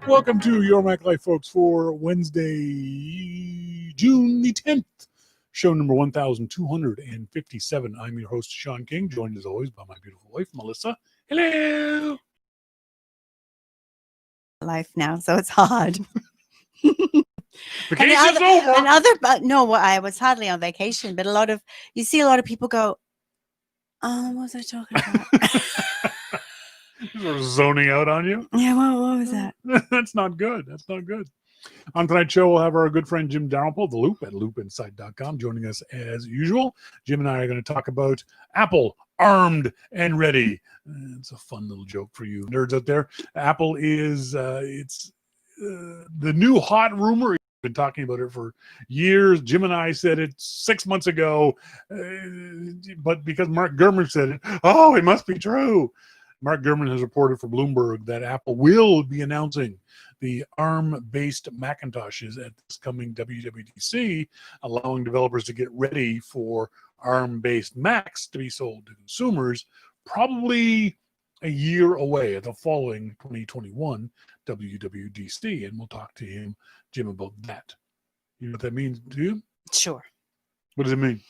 Welcome to Your Mac Life, folks, for Wednesday, June the 10th, show number 1257. I'm your host, Shawn King, joined as always by my beautiful wife, Melissa. Hello. Life now, so it's hard. Vacation's over. No, I was hardly on vacation, but you see a lot of people go, what was I talking about? Sort of zoning out on you. Yeah, what was that? That's not good. That's not good. On tonight's show, we'll have our good friend Jim Dalrymple, The Loop at loopinsight.com, joining us as usual. Jim and I are going to talk about Apple armed and ready. It's a fun little joke for you nerds out there. Apple is the new hot rumor. We've been talking about it for years. Jim and I said it 6 months ago, but because Mark Gurman said it, it must be true. Mark Gurman has reported for Bloomberg that Apple will be announcing the ARM-based Macintoshes at this coming WWDC, allowing developers to get ready for ARM-based Macs to be sold to consumers probably a year away at the following 2021 WWDC. And we'll talk to Jim, about that. You know what that means, do you? Sure. What does it mean?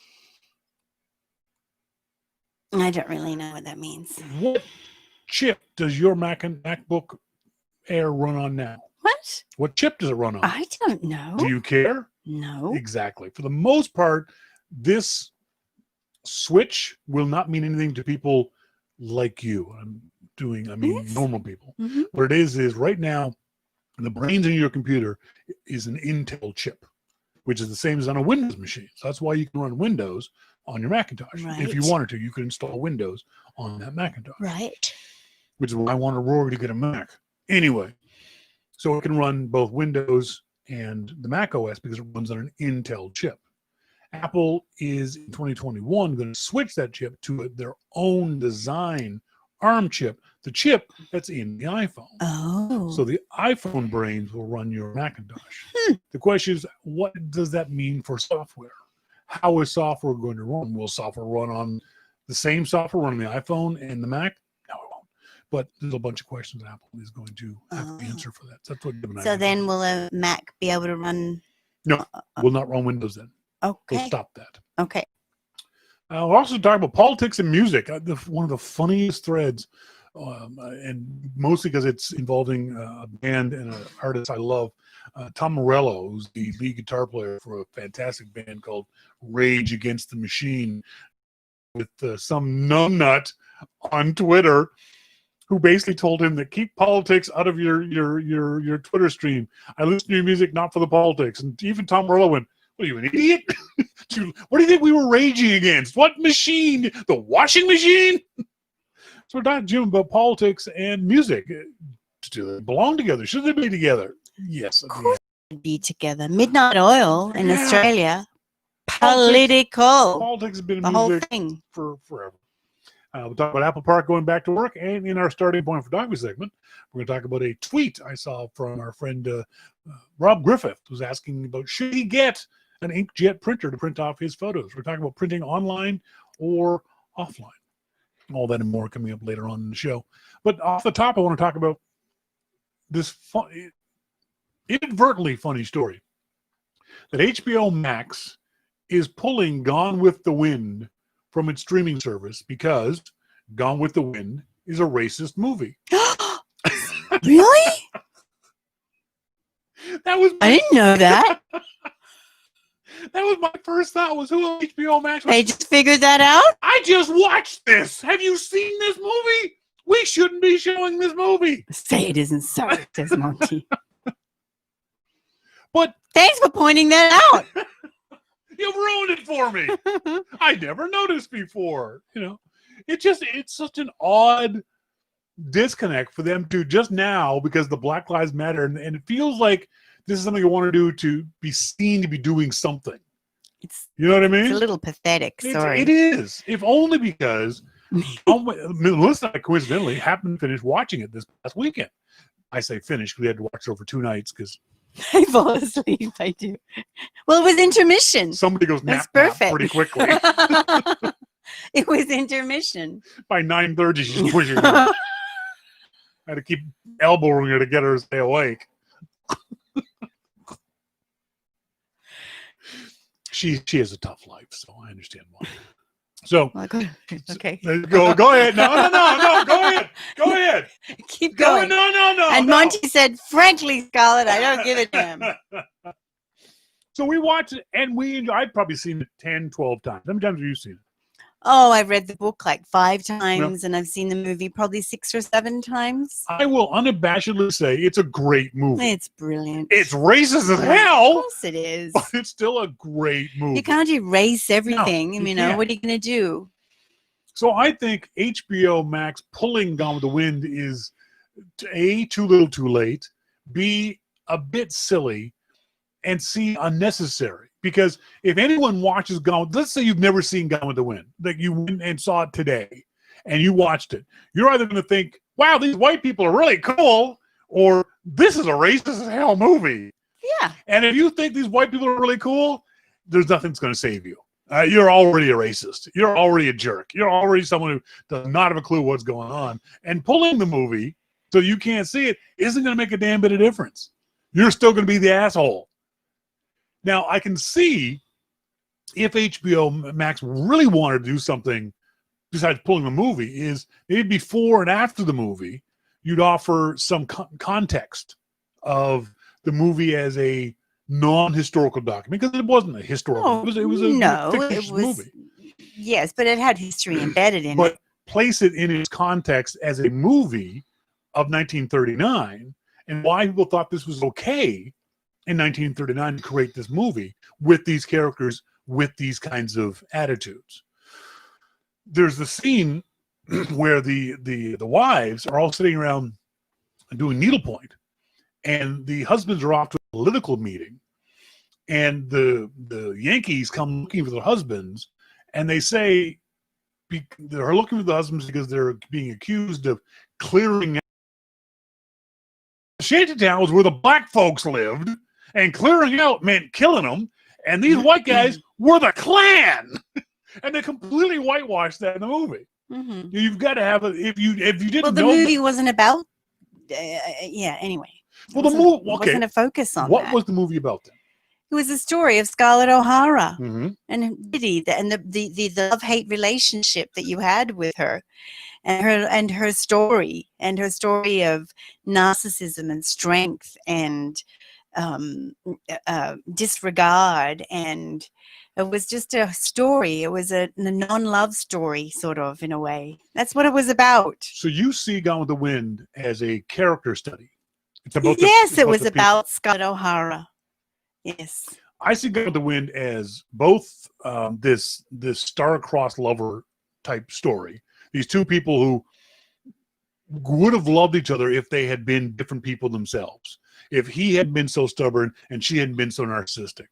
I don't really know what that means. What chip does your MacBook Air run on now? What? What chip does it run on? I don't know. Do you care? No. Exactly. For the most part, this switch will not mean anything to people like you. Normal people. Mm-hmm. What it is right now, the brains in your computer is an Intel chip, which is the same as on a Windows machine. So that's why you can run Windows on your Macintosh. Right. If you wanted to, you could install Windows on that Macintosh. Right. Which is why I wanted Rory to get a Mac. Anyway, so it can run both Windows and the Mac OS because it runs on an Intel chip. Apple is in 2021 going to switch that chip to their own design ARM chip, the chip that's in the iPhone. Oh. So the iPhone brains will run your Macintosh. The question is, what does that mean for software? How is software going to run? Will software run on the same software run on the iPhone and the Mac? No, it won't. But there's a bunch of questions Apple is going to have to answer for that. So that's what Jim and I then will a Mac be able to run? No, will not run Windows then. Okay. We'll stop that. Okay. We'll also talk about politics and music. One of the funniest threads, and mostly because it's involving a band and an artist I love, Tom Morello, who's the lead guitar player for a fantastic band called Rage Against the Machine, with some numbnut on Twitter who basically told him that keep politics out of your Twitter stream. I listen to your music not for the politics. And even Tom Morello went, "What are you, an idiot? What do you think we were raging against? What machine? The washing machine?" So we're talking to Jim about politics and music. Do they belong together? Should they be together? Yes. Of course they'd be together. Midnight Oil in Australia. Political. Politics has been the in whole music thing for forever. We'll talk about Apple Park going back to work, and in our starting point for Dogby segment, we're going to talk about a tweet I saw from our friend Rob Griffith, who's asking about should he get an inkjet printer to print off his photos. We're talking about printing online or offline. All that and more coming up later on in the show. But off the top, I want to talk about this inadvertently funny story that HBO Max is pulling Gone with the Wind from its streaming service because Gone with the Wind is a racist movie. Really? I didn't know that. That was my first thought, was who HBO Max was. They just figured that out? I just watched this. Have you seen this movie? We shouldn't be showing this movie. Say it isn't so, says Monty. But thanks for pointing that out. You've ruined it for me. I never noticed before. It's such an odd disconnect for them to just now, because the Black Lives Matter, and it feels like this is something you want to do to be seen to be doing something. You know what I mean? It's a little pathetic. Sorry. It is. If only because Melissa and I coincidentally happened to finish watching it this past weekend. I say finish because we had to watch it over 2 nights because I fall asleep. I do. Well, it was intermission. Somebody goes nap pretty quickly. It was intermission. By 9:30, she's pushing. I had to keep elbowing her to get her to stay awake. She has a tough life, so I understand why. So, okay. Go ahead. No. Go ahead. Keep going. No. And Monty said, frankly, Scarlett, I don't give it to him. So we watched it, and I've probably seen it 10, 12 times. How many times have you seen it? Oh, I've read the book like 5 times, and I've seen the movie probably 6 or 7 times. I will unabashedly say it's a great movie. It's brilliant. It's racist as hell. Of course it is. But it's still a great movie. You can't erase everything. No, you know, can't. what are you going to do? So I think HBO Max pulling Gone with the Wind is A, too little too late, B, a bit silly, and C, unnecessary. Because if anyone watches Gone, let's say you've never seen Gone with the Wind, that you went and saw it today, and you watched it, you're either going to think, wow, these white people are really cool, or this is a racist as hell movie. Yeah. And if you think these white people are really cool, there's nothing that's going to save you. You're already a racist. You're already a jerk. You're already someone who does not have a clue what's going on. And pulling the movie so you can't see it isn't going to make a damn bit of difference. You're still going to be the asshole. Now, I can see if HBO Max really wanted to do something besides pulling the movie is maybe before and after the movie, you'd offer some context of the movie as a non-historical document, because it wasn't a historical. It was a fictitious movie. Yes, but it had history embedded in it. But place it in its context as a movie of 1939 and why people thought this was okay in 1939 to create this movie with these characters with these kinds of attitudes. There's the scene where the wives are all sitting around doing needlepoint, and the husbands are off to a political meeting, and the Yankees come looking for their husbands, and they say they're looking for the husbands because they're being accused of clearing out. Shantytown was where the black folks lived, and clearing out meant killing them, and these white guys were the Klan. And they completely whitewashed that in the movie. Mm-hmm. You've got to have it if you didn't. Well, the movie wasn't about. Anyway. Well, the movie wasn't a focus on what that. was the movie about then? It was a story of Scarlett O'Hara Mm-hmm. and Biddy, and the love-hate relationship that you had with her, and her story of narcissism and strength and disregard, and it was just a story. It was a non-love story, sort of, in a way. That's what it was about. So you see Gone with the Wind as a character study. It's about it was about Scarlett O'Hara. Yes. I see Gone with the Wind as both this star-crossed lover type story. These two people who would have loved each other if they had been different people themselves. If he had been so stubborn and she hadn't been so narcissistic.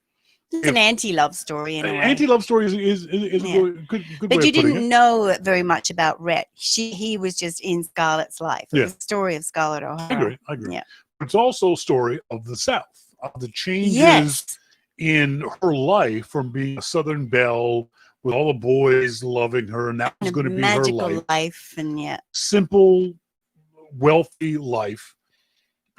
It's an anti-love story in a way. Anti-love story is Yeah. a good But way you of putting didn't know very much about Rhett. He was just in Scarlett's life. It was a story of Scarlett O'Hara. I agree. Yeah. It's also a story of the South, of the changes in her life from being a Southern belle with all the boys loving her, and that was going to be her life. And simple, wealthy life.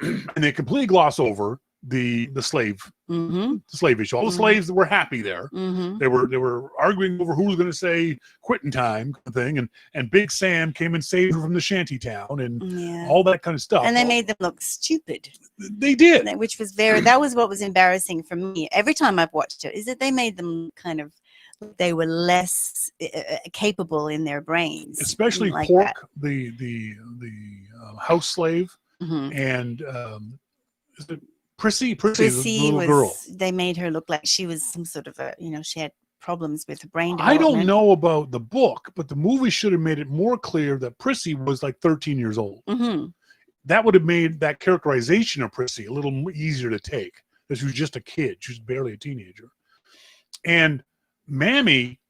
And they completely gloss over the slave issue. All the slaves that were happy there. Mm-hmm. They were arguing over who was going to say quitting time kind of thing, and Big Sam came and saved her from the shanty town and all that kind of stuff. And they made them look stupid. They did, which was that was what was embarrassing for me every time I've watched it, is that they made them kind of, they were less capable in their brains, especially like Pork, that. the house slave. Mm-hmm. And is it Prissy Prissy the little girl. They made her look like she was some sort of she had problems with her brain I development. don't know about the book, but the movie should have made it more clear that Prissy was like 13 years old. Mm-hmm. That would have made that characterization of Prissy a little easier to take, because she was just a kid. She was barely a teenager. And Mammy,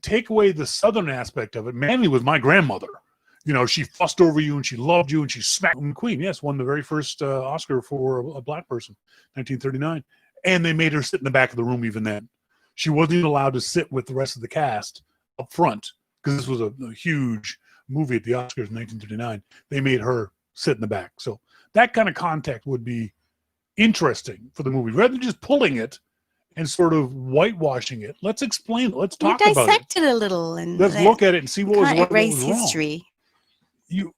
take away the Southern aspect of it. Mammy was my grandmother. She fussed over you and she loved you and she smacked the queen. Yes, won the very first Oscar for a black person, 1939. And they made her sit in the back of the room even then. She wasn't even allowed to sit with the rest of the cast up front, because this was a huge movie at the Oscars in 1939. They made her sit in the back. So that kind of context would be interesting for the movie, rather than just pulling it and sort of whitewashing it. Let's explain it. Let's talk about it. Dissect it a little, and Let's look at it and see what was right, what erase was wrong. history. You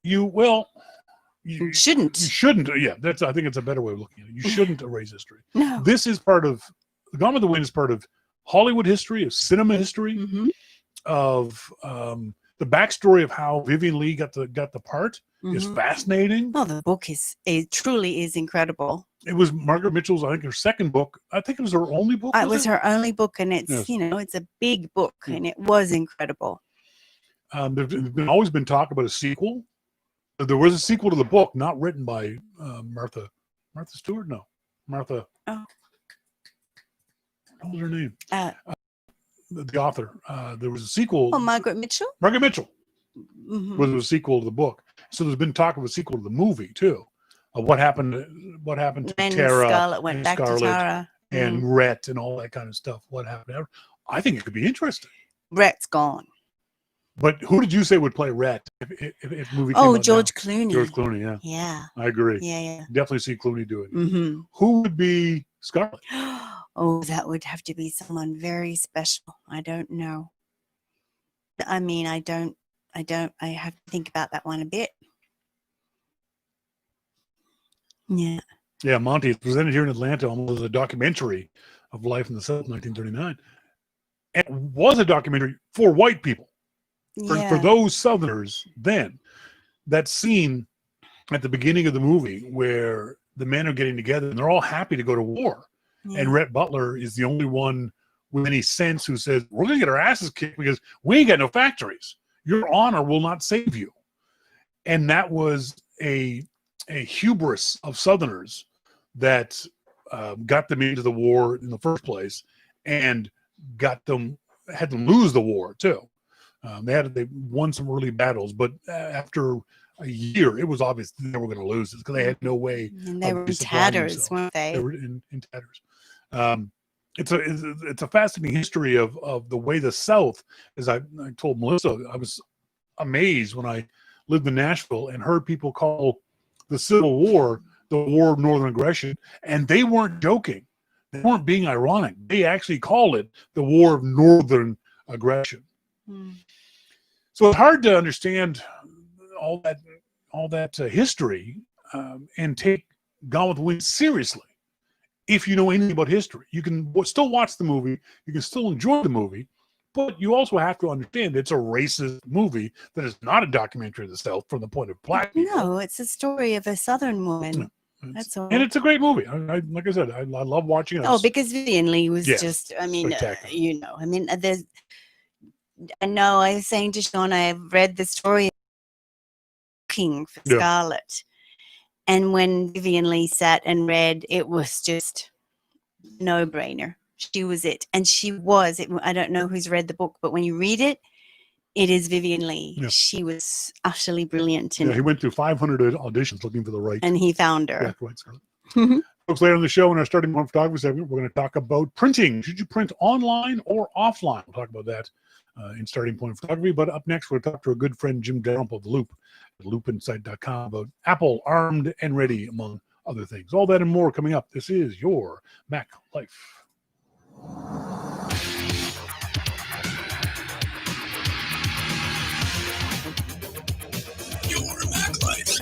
shouldn't. You shouldn't. Yeah, I think it's a better way of looking at it. You shouldn't erase history. No. This is part of Gone with the Wind is part of Hollywood history, of cinema history, of the backstory of how Vivien Leigh got the part is fascinating. Oh, the book it truly is incredible. It was Margaret Mitchell's, I think, her second book. I think it was her only book. It was her only book, and it's it's a big book, and it was incredible. There's always been talk about a sequel. There was a sequel to the book, not written by Martha Stewart. No, Martha. Oh. What was her name? The author. There was a sequel. Oh, Margaret Mitchell. Margaret Mitchell was a sequel to the book. So there's been talk of a sequel to the movie too. What happened to Tara? Scarlett went back to Tara and Rhett and all that kind of stuff. What happened? I think it could be interesting. Rhett's gone. But who did you say would play Rhett if movie came out George now? Clooney. George Clooney, yeah. Yeah. I agree. Yeah. Definitely see Clooney do it. Who would be Scarlett? Oh, that would have to be someone very special. I don't know. I mean, I have to think about that one a bit. Yeah. Yeah, Monty, it's presented here in Atlanta almost as a documentary of life in the South in 1939. It was a documentary for white people. For those Southerners then, that scene at the beginning of the movie where the men are getting together and they're all happy to go to war. Yeah. And Rhett Butler is the only one with any sense who says, we're going to get our asses kicked because we ain't got no factories. Your honor will not save you. And that was a hubris of Southerners that got them into the war in the first place and had them lose the war too. They won some early battles, but after a year, it was obvious they were going to lose it because they had no way. And they were in tatters, weren't they? They were in tatters. It's a fascinating history of the way the South, as I told Melissa, I was amazed when I lived in Nashville and heard people call the Civil War the War of Northern Aggression, and they weren't joking. They weren't being ironic. They actually called it the War of Northern Aggression. So it's hard to understand all that history and take Gone with the Wind seriously. If you know anything about history, you can still watch the movie. You can still enjoy the movie, but you also have to understand it's a racist movie that is not a documentary of the South from the point of black people. No, it's a story of a Southern woman. That's all. And it's a great movie. Like I said, I love watching it. Oh, because Vivien Leigh was just, I mean, I know I was saying to Shawn, I've read the story of King for Scarlett. And when Vivien Leigh sat and read, it was just no-brainer. She was it. And she was it. I don't know who's read the book, but when you read it, it is Vivien Leigh. Yeah. She was utterly brilliant. He went through 500 auditions looking for the right. And he found her. Yeah, right, Scarlett. Folks, later on the show in our starting point photography segment, we're going to talk about printing. Should you print online or offline? We'll talk about that in starting point photography. But up next, we'll talk to our good friend Jim Dalrymple of The Loop at loopinsight.com about Apple armed and ready, among other things. All that and more coming up. This is your Mac Life. Your Mac Life.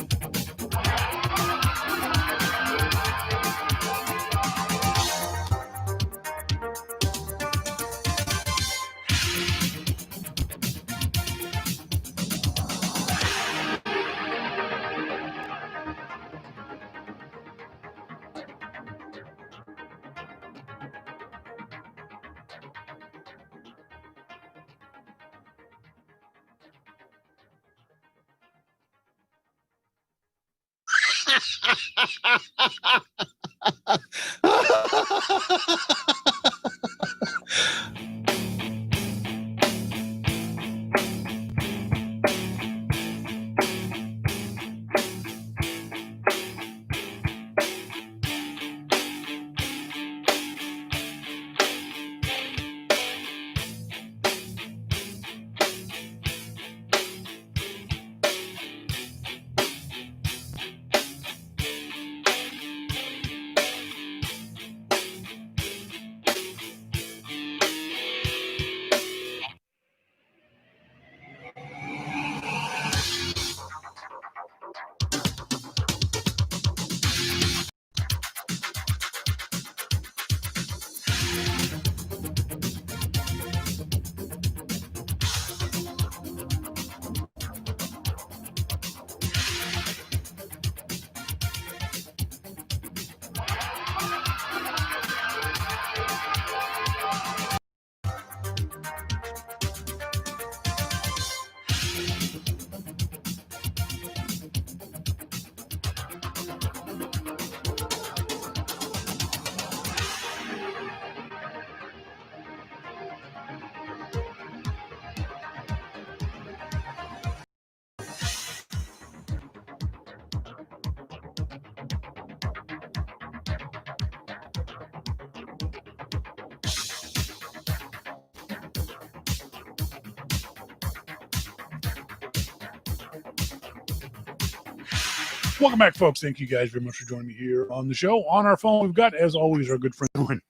Welcome back, folks. Thank you guys very much for joining me here on the show. On our phone, we've got, as always, our good friend Owen.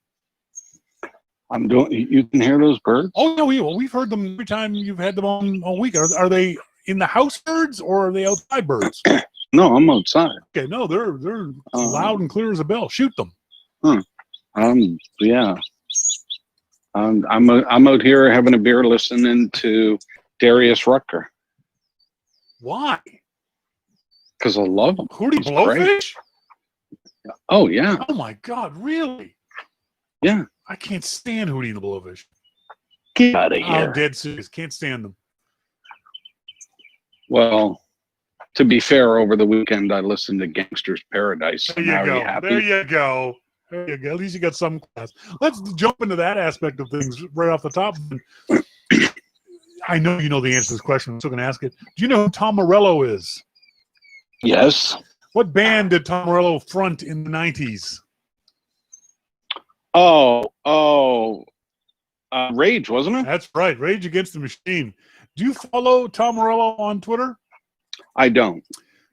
I'm doing. You can hear those birds? Oh, yeah, we've heard them every time you've had them on all week. Are they in the house birds or are they outside birds? No, I'm outside. Okay, no, they're loud and clear as a bell. Shoot them. Yeah. I'm out here having a beer, listening to Darius Rucker Why? because I love him. Hootie He's great. Blowfish? Oh yeah, Oh my God, really? yeah. I can't stand Hootie and the Blowfish. Get out of I'm here. dead serious. Can't stand them. Well, to be fair, over the weekend I listened to Gangster's Paradise. There you Now, are go. you happy? There you go. There you go. At least you got some class. Let's jump into that aspect of things right off the top. I know you know the answer to this question. I'm still going to ask it. Do you know who Tom Morello is? Yes. What band did Tom Morello front in the 90s? Rage, wasn't it? That's right. Rage Against the Machine. Do you follow Tom Morello on Twitter? I don't.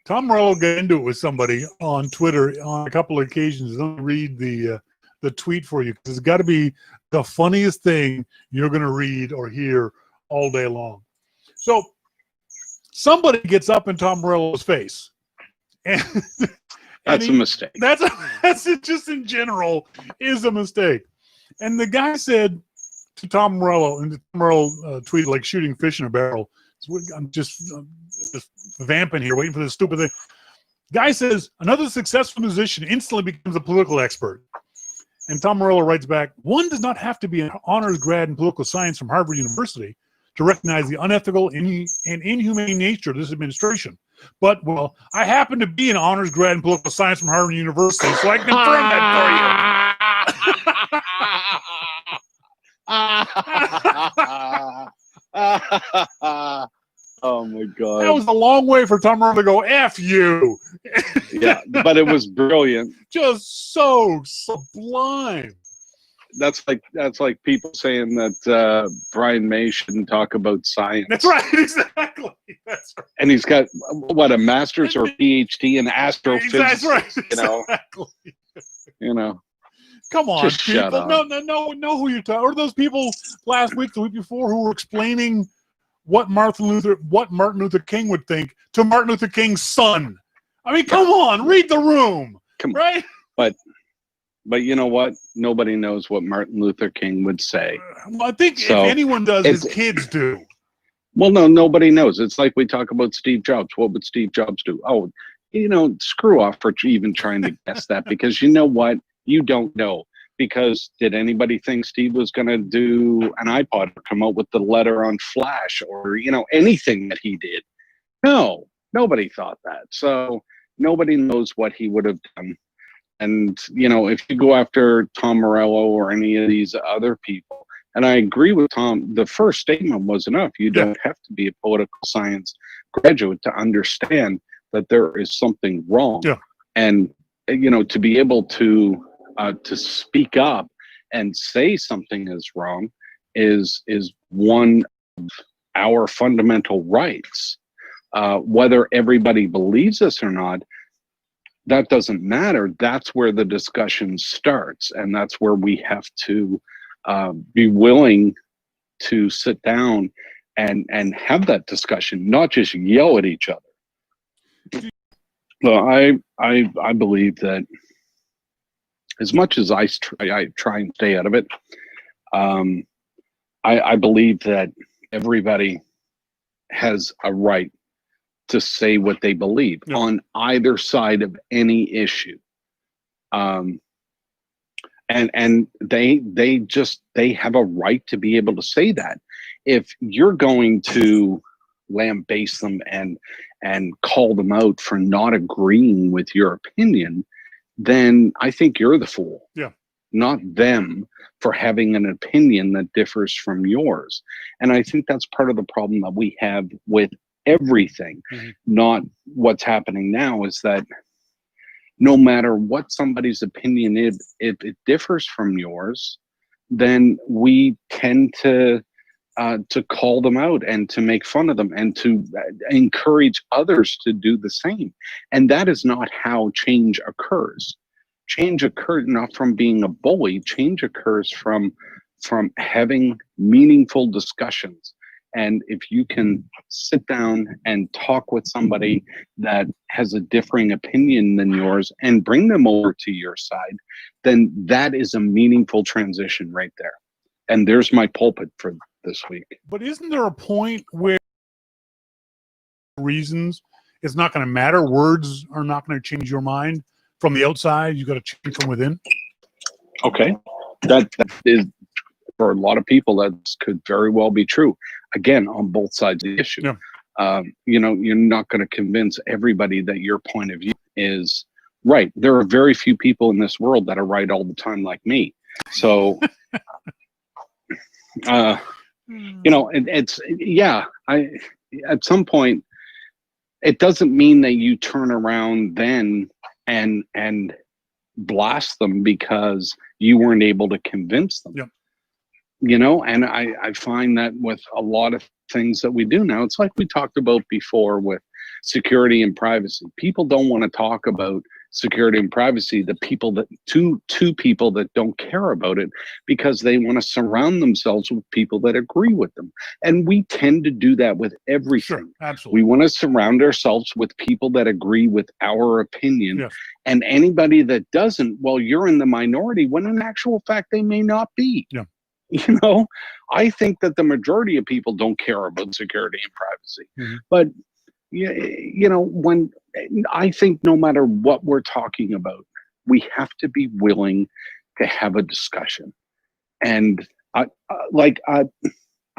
Tom Morello got into it with somebody on Twitter on a couple of occasions. Let me read the tweet for you because it's got to be the funniest thing you're going to read or hear all day long. So somebody gets up in Tom Morello's face. And, That's a mistake. That's it, just in general is a mistake. And the guy said to Tom Morello, and Tom Morello tweeted like shooting fish in a barrel. I'm just vamping here, waiting for this stupid thing. Guy says, another successful musician instantly becomes a political expert. And Tom Morello writes back, one does not have to be an honors grad in political science from Harvard University to recognize the unethical and inhumane nature of this administration. But, well, I happen to be an honors grad in political science from Harvard University, so I can confirm that for you. Oh my God. That was a long way for Tom Morello to go, F you. Yeah, but it was brilliant. Just so sublime. That's like people saying that Brian May shouldn't talk about science. That's right, exactly. That's right. And he's got what, a master's or a PhD in astrophysics. That's right. Exactly. You know. Come on, Just people. shut up. No, who you're talking. Or those people last week, the week before, who were explaining what Martin Luther King would think to Martin Luther King's son. I mean, come on, read the room. Come on. Right? But you know what? Nobody knows what Martin Luther King would say. Well, I think So, if anyone does, his kids do. Well, no, nobody knows. It's like we talk about Steve Jobs. What would Steve Jobs do? Oh, screw off for even trying to guess that, because you know what? You don't know. Because did anybody think Steve was going to do an iPod or come out with the letter on Flash or, anything that he did? No, nobody thought that. So nobody knows what he would have done. And, if you go after Tom Morello or any of these other people, and I agree with Tom, the first statement was enough. You don't have to be a political science graduate to understand that there is something wrong. Yeah. And, to be able to speak up and say something is wrong is one of our fundamental rights. Whether everybody believes us or not, that doesn't matter. That's where the discussion starts, and that's where we have to be willing to sit down and have that discussion, not just yell at each other. Well, I believe that as much as I try and stay out of it, I believe that everybody has a right to say what they believe on either side of any issue. And they have a right to be able to say that. If you're going to lambaste them and call them out for not agreeing with your opinion, then I think you're the fool. Yeah. Not them for having an opinion that differs from yours. And I think that's part of the problem that we have with everything, not what's happening now, is that no matter what somebody's opinion is, if it differs from yours, then we tend to to call them out and to make fun of them and to encourage others to do the same. And that is not how change occurs. Change occurs not from being a bully. Change occurs from having meaningful discussions. And if you can sit down and talk with somebody that has a differing opinion than yours and bring them over to your side, then that is a meaningful transition right there. And there's my pulpit for this week. But isn't there a point where reasons it's not going to matter? Words are not going to change your mind from the outside. You got to change from within. Okay, that is, for a lot of people, that could very well be true. Again, on both sides of the issue. Yeah. You're not going to convince everybody that your point of view is right. There are very few people in this world that are right all the time like me. So, at some point, it doesn't mean that you turn around then and blast them because you weren't able to convince them. Yep. And I find that with a lot of things that we do now, it's like we talked about before with security and privacy. People don't want to talk about security and privacy, the people that two people that don't care about it, because they want to surround themselves with people that agree with them. And we tend to do that with everything. Sure, absolutely. We want to surround ourselves with people that agree with our opinion. Yes. And anybody that doesn't, well, you're in the minority, when in actual fact they may not be. Yeah. I think that the majority of people don't care about security and privacy. Mm-hmm. But when I think no matter what we're talking about, we have to be willing to have a discussion, and a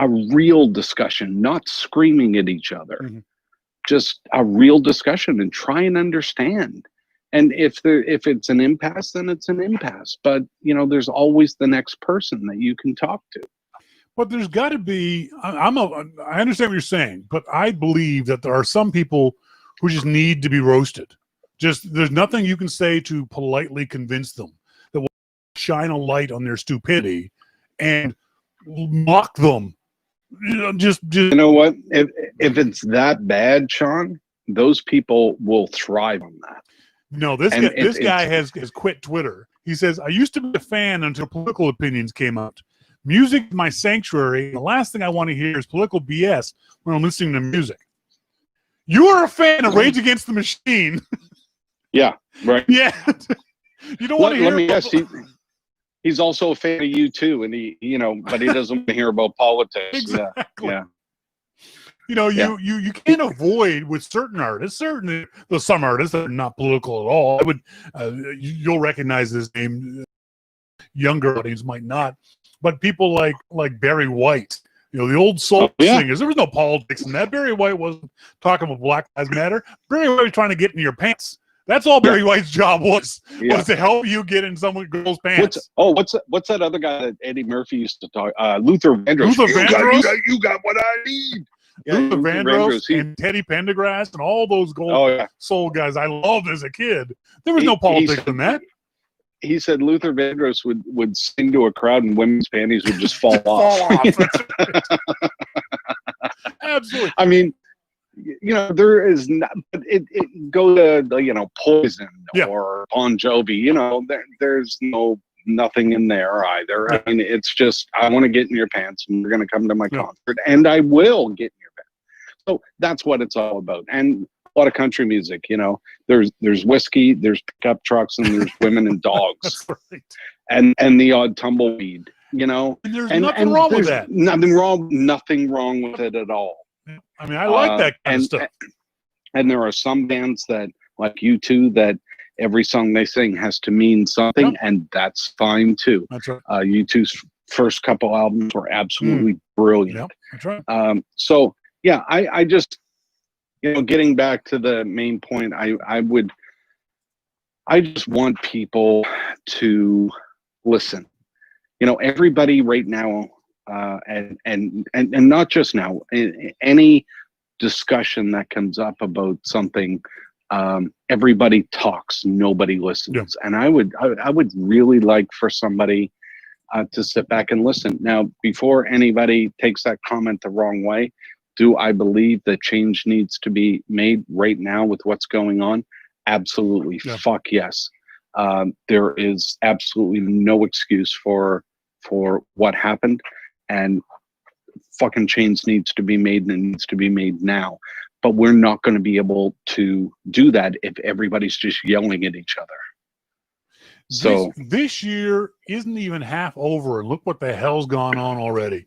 real discussion, not screaming at each other, mm-hmm. just a real discussion, and try and understand. And if it's an impasse, then it's an impasse. But there's always the next person that you can talk to. But there's got to be. I understand what you're saying, but I believe that there are some people who just need to be roasted. Just there's nothing you can say to politely convince them that will shine a light on their stupidity and mock them. Just you know what? If it's that bad, Shawn, those people will thrive on that. No, this guy has quit Twitter. He says, I used to be a fan until political opinions came out. Music is my sanctuary. And the last thing I want to hear is political BS when I'm listening to music. You are a fan of Rage Against the Machine. Yeah, right. Yeah. You don't want to hear. Let me guess. He's also a fan of you too, and but he doesn't want to hear about politics. Exactly. Yeah. You can't avoid with certain artists. Certainly, there's some artists that are not political at all. I would, you'll recognize this name. Younger audience might not, but people like Barry White, the old soul singers. There was no politics in that. Barry White wasn't talking about Black Lives Matter. Barry White was trying to get in your pants. That's all Barry White's job was to help you get in some girl's pants. What's that other guy that Eddie Murphy used to talk? Luther Vandross. You got what I need. Yeah, Luther Vandross and Teddy Pendergrass and all those soul guys I loved as a kid. There was no politics in that. He said Luther Vandross would sing to a crowd and women's panties would just fall off. Absolutely. I mean, there is not. It go to Poison or Bon Jovi. There's nothing in there either. I mean, it's just I want to get in your pants, and you're going to come to my concert, and I will get in your pants. So that's what it's all about. And a lot of country music, there's whiskey, there's pickup trucks, and there's women and dogs. That's right. And the odd tumbleweed, And there's nothing wrong with that. Nothing wrong with it at all. I mean, I like that kind of stuff. And there are some bands that, like U2, that every song they sing has to mean something, and that's fine too. That's right. U2's first couple albums were absolutely brilliant. Yep, that's right. So yeah, I just, getting back to the main point, I just want people to listen. Everybody right now, and not just now, any discussion that comes up about something, everybody talks, nobody listens. Yeah. And I would really like for somebody to sit back and listen. Now, before anybody takes that comment the wrong way, do I believe that change needs to be made right now with what's going on? Absolutely. Yeah. Fuck yes. There is absolutely no excuse for what happened, and fucking change needs to be made, and it needs to be made now. But we're not going to be able to do that if everybody's just yelling at each other. So this year isn't even half over, and look what the hell's gone on already.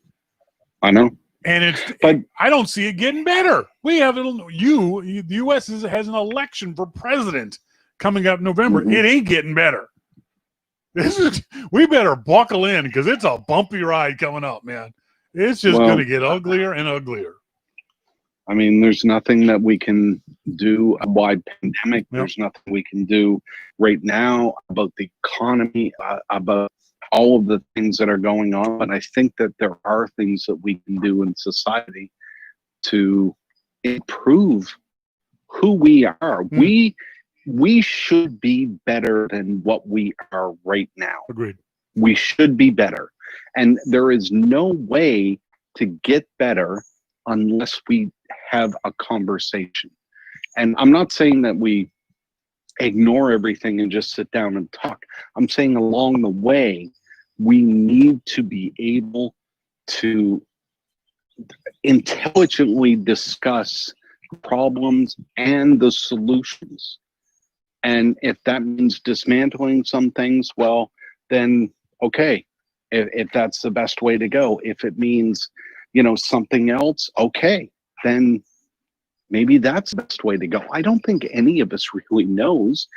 I know. And I don't see it getting better. We have the U.S. has an election for president coming up November. Mm-hmm. It ain't getting better. We better buckle in because it's a bumpy ride coming up, man. It's just going to get uglier and uglier. I mean, there's nothing that we can do about pandemic. Yep. There's nothing we can do right now about the economy, about all of the things that are going on. But I think that there are things that we can do in society to improve who we are. We should be better than what we are right now. Agreed. We should be better. And there is no way to get better unless we have a conversation. And I'm not saying that we ignore everything and just sit down and talk. I'm saying along the way, we need to be able to intelligently discuss problems and the solutions. And if that means dismantling some things, well, then okay, if that's the best way to go. If it means, something else, okay, then maybe that's the best way to go. I don't think any of us really knows,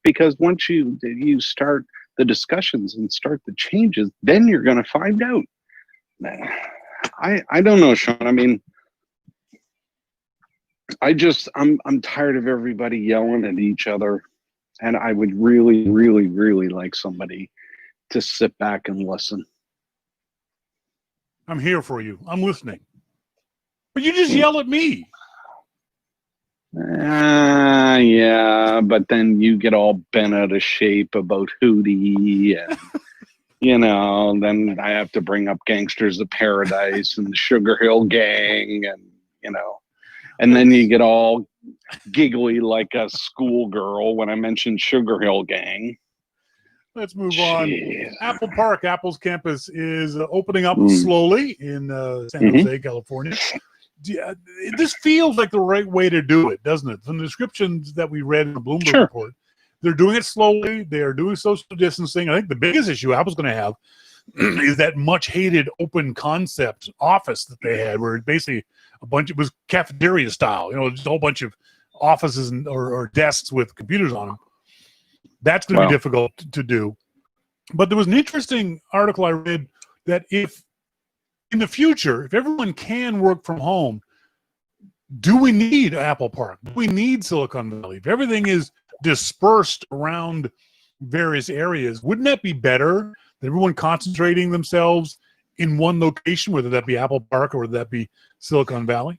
because once you start the discussions and start the changes, then you're going to find out. I don't know, Shawn. I mean, I'm tired of everybody yelling at each other, and I would really, really, really like somebody to sit back and listen. I'm here for you. I'm listening. But you just yell at me. Yeah, but then you get all bent out of shape about Hootie, and then I have to bring up Gangsters of Paradise and the Sugar Hill Gang, and then you get all giggly like a schoolgirl when I mention Sugar Hill Gang. Let's move Jeez. on. Apple Park, Apple's campus, is opening up slowly in San Jose, California. This feels like the right way to do it, doesn't it? From the descriptions that we read in the Bloomberg report, they're doing it slowly. They are doing social distancing. I think the biggest issue Apple's going to have is that much hated open concept office that they had, where basically it was cafeteria style, just a whole bunch of offices or desks with computers on them. That's going to be difficult to do. But there was an interesting article I read that if in the future, if everyone can work from home, do we need Apple Park? Do we need Silicon Valley? If everything is dispersed around various areas, wouldn't that be better than everyone concentrating themselves in one location, whether that be Apple Park or whether that be Silicon Valley?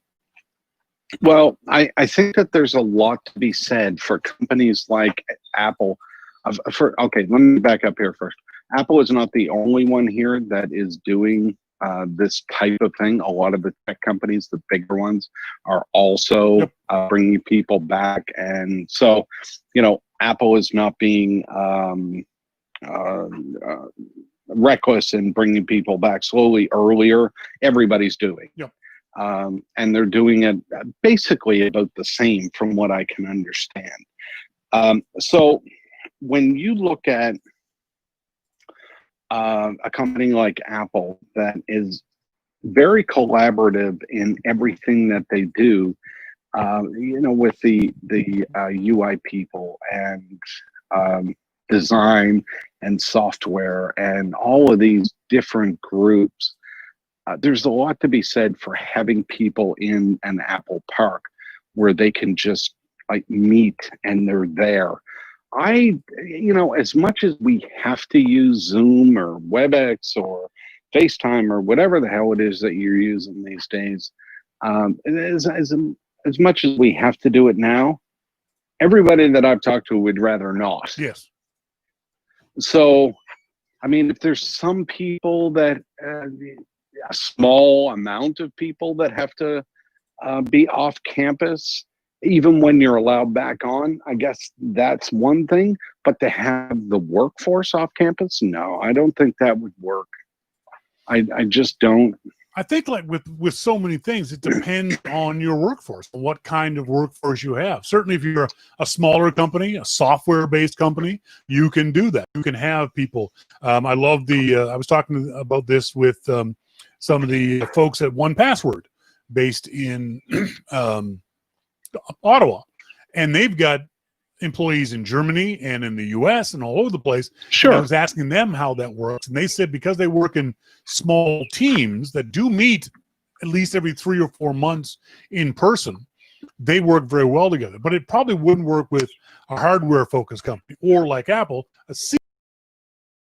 Well, I think that there's a lot to be said for companies like Apple. Okay, let me back up here first. Apple is not the only one here that is doing this type of thing. A lot of the tech companies, the bigger ones, are also bringing people back. And so, Apple is not being reckless in bringing people back slowly earlier. Everybody's doing. Yep. And they're doing it basically about the same from what I can understand. So when you look at a company like Apple that is very collaborative in everything that they do, with the UI people and design and software and all of these different groups, there's a lot to be said for having people in an Apple Park where they can just meet and they're there. As much as we have to use Zoom or WebEx or FaceTime or whatever the hell it is that you're using these days, as much as we have to do it now, everybody that I've talked to would rather not. Yes. So I mean, if there's some people that, a small amount of people that have to be off campus, even when you're allowed back on, I guess that's one thing. But to have the workforce off campus, no, I don't think that would work. I just don't. I think like with so many things, it depends on your workforce, what kind of workforce you have. Certainly if you're a smaller company, a software-based company, you can do that. You can have people. I love I was talking about this with some of the folks at 1Password based in Ottawa. And they've got employees in Germany and in the US and all over the place. Sure. And I was asking them how that works. And they said because they work in small teams that do meet at least every 3 or 4 months in person, they work very well together. But it probably wouldn't work with a hardware-focused company or like Apple, a C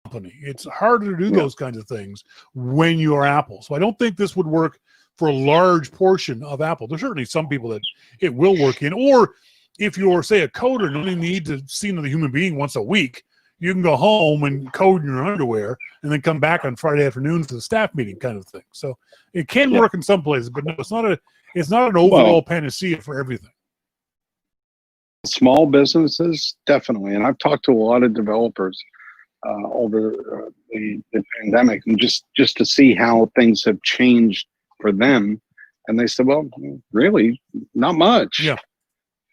company. It's harder to do those kinds of things when you're Apple. So I don't think this would work for a large portion of Apple. There's certainly some people that it will work in, or if you're, say, a coder and only need to see another human being once a week, you can go home and code in your underwear and then come back on Friday afternoon for the staff meeting kind of thing. So it can work in some places, but no, it's not an overall panacea for everything. Small businesses, definitely. And I've talked to a lot of developers over the pandemic, and just to see how things have changed for them. And they said, well, really, not much. Yeah.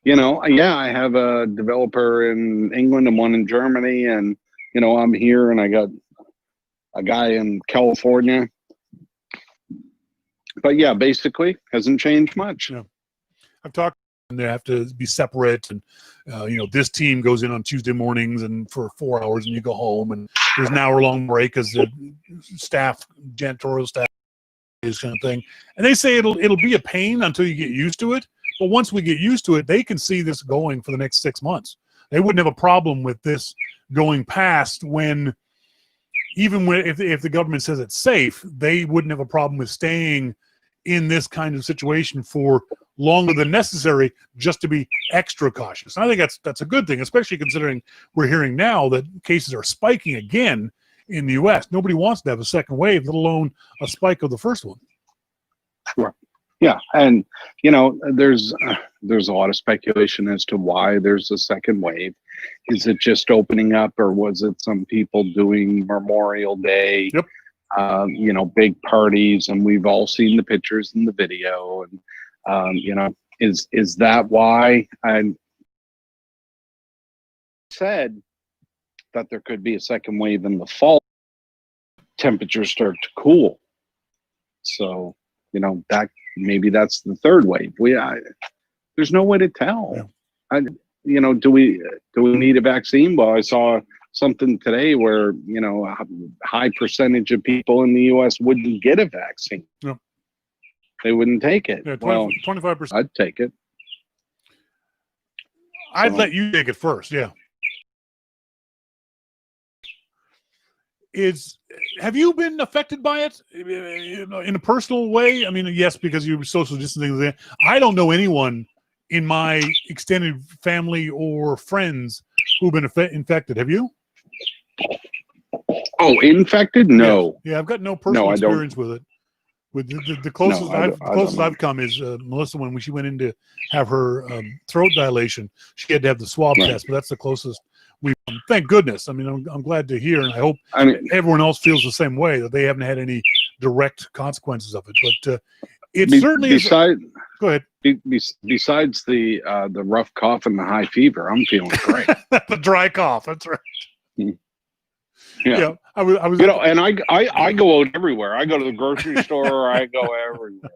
You know, I have a developer in England and one in Germany, and, you know, I'm here and I got a guy in California. But yeah, basically hasn't changed much. Yeah. I've talked, and they have to be separate, and you know, this team goes in on Tuesday mornings and for 4 hours, and you go home, and there's an hour-long break as the staff, janitorial staff, this kind of thing. And they say it'll be a pain until you get used to it. But once we get used to it, they can see this going for the next 6 months. They wouldn't have a problem with this going past if the government says it's safe, they wouldn't have a problem with staying in this kind of situation for longer than necessary just to be extra cautious. And I think that's a good thing, especially considering we're hearing now that cases are spiking again in the U.S. Nobody wants to have a second wave, let alone a spike of the first one. Sure. Yeah, and you know, there's a lot of speculation as to why there's a second wave. Is it just opening up, or was it some people doing Memorial Day? Yep. You know, big parties, and we've all seen the pictures and the video, and you know, is that why? I said that there could be a second wave in the fall. Temperatures start to cool, so you know that. Maybe that's the third wave. There's no way to tell. Yeah. You know, do we need a vaccine? Well, I saw something today where, you know, a high percentage of people in the U.S. wouldn't get a vaccine. Yeah. They wouldn't take it. Yeah, 25%. I'd take it. I'd let you take it first. Yeah. Have you been affected by it in a personal way? I mean, yes, because you're social distancing. I don't know anyone in my extended family or friends who've been infected. Have you? Oh, infected? No. Yeah, I've got no personal experience with it. With the closest I've come is Melissa, when she went in to have her throat dilation, she had to have the swab test, but that's the closest. Thank goodness. I mean, I'm glad to hear, and I hope everyone else feels the same way, that they haven't had any direct consequences of it. But it certainly is. Go ahead. Besides the rough cough and the high fever, I'm feeling great. The dry cough. That's right. Yeah. I was. You know, and I go out everywhere. I go to the grocery store. I go everywhere.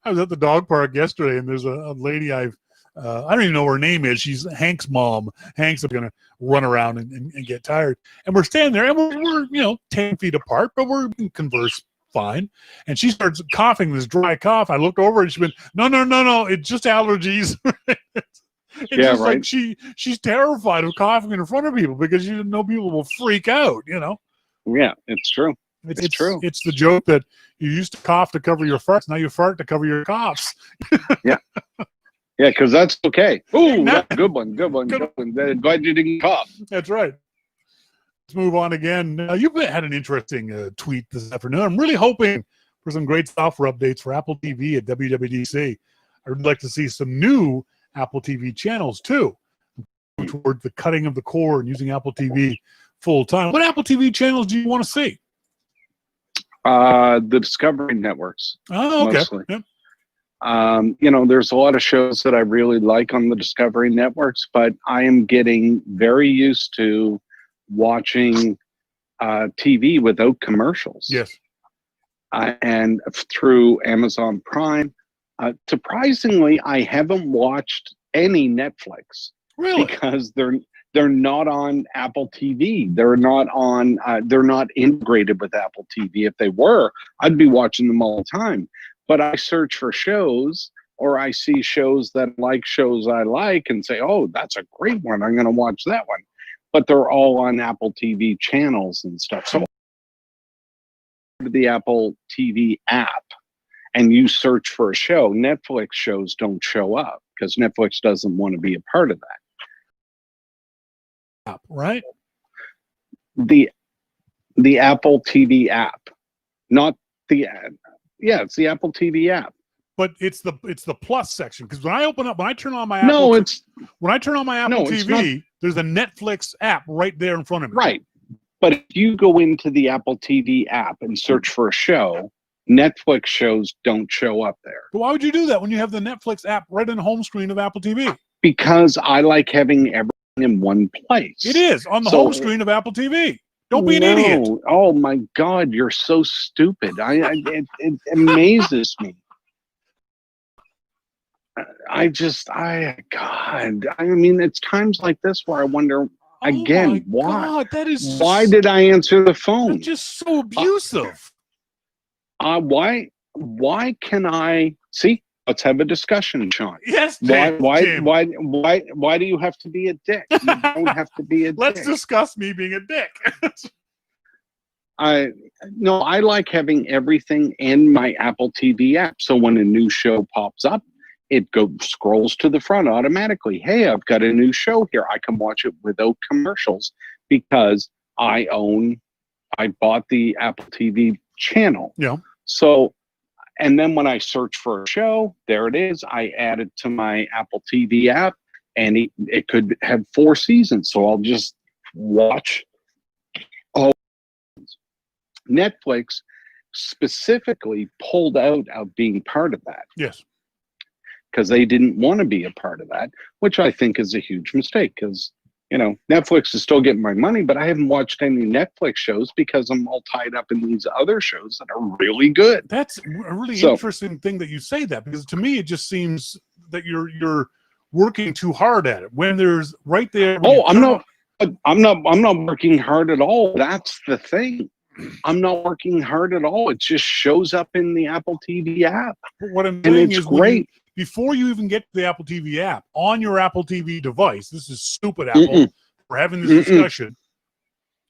I was at the dog park yesterday, and there's a lady I don't even know what her name is. She's Hank's mom. Hank's going to run around and get tired. And we're standing there, and we're 10 feet apart, but we can converse fine. And she starts coughing this dry cough. I looked over, and she went, no, it's just allergies. Just right. Like she's terrified of coughing in front of people because you know people will freak out, you know? Yeah, it's true. It's true. It's the joke that you used to cough to cover your farts. Now you fart to cover your coughs. Yeah. Yeah, because that's okay. Ooh, that's a good one. Glad you didn't cough. That's right. Let's move on again. You've had an interesting tweet this afternoon. I'm really hoping for some great software updates for Apple TV at WWDC. I would like to see some new Apple TV channels too, toward the cutting of the cord and using Apple TV full time. What Apple TV channels do you want to see? The Discovery networks. Oh, okay. Mostly. Yep. There's a lot of shows that I really like on the Discovery networks, but I am getting very used to watching TV without commercials. Yes. And through Amazon Prime. Surprisingly, I haven't watched any Netflix. Really? Because they're not on Apple TV. They're not on. They're not integrated with Apple TV. If they were, I'd be watching them all the time. But I search for shows, or I see shows that shows I like, and say, "Oh, that's a great one. I'm going to watch that one." But they're all on Apple TV channels and stuff. So the Apple TV app, and you search for a show, Netflix shows don't show up because Netflix doesn't want to be a part of that. Right? The Apple TV app, not the it's the Apple TV app. But it's the plus section, because when I turn on my Apple TV, there's a Netflix app right there in front of me. Right. But if you go into the Apple TV app and search for a show, Netflix shows don't show up there. But why would you do that when you have the Netflix app right in the home screen of Apple TV? Because I like having everything in one place. It is on the home screen of Apple TV. Don't be an idiot. Oh my God, you're so stupid. It amazes me. It's times like this where I wonder again, why? God, why did I answer the phone? That's just so abusive. Why can I see? Let's have a discussion, Shawn. Yes, Jim. Jim. Why do you have to be a dick? You don't have to be a dick. Let's discuss me being a dick. I like having everything in my Apple TV app. So when a new show pops up, it scrolls to the front automatically. Hey, I've got a new show here. I can watch it without commercials because I bought the Apple TV channel. Yeah. So, and then when I search for a show, there it is. I add it to my Apple TV app, and it could have 4 seasons. So I'll just watch all. Netflix specifically pulled out of being part of that. Yes. Because they didn't want to be a part of that, which I think is a huge mistake because, Netflix is still getting my money, but I haven't watched any Netflix shows because I'm all tied up in these other shows that are really good. That's a really interesting thing that you say that, because to me, it just seems that you're working too hard at it when there's right there. I'm not working hard at all. That's the thing. I'm not working hard at all. It just shows up in the Apple TV app. But what I'm saying is great. Before you even get to the Apple TV app, on your Apple TV device, this is stupid, Apple, for having this discussion.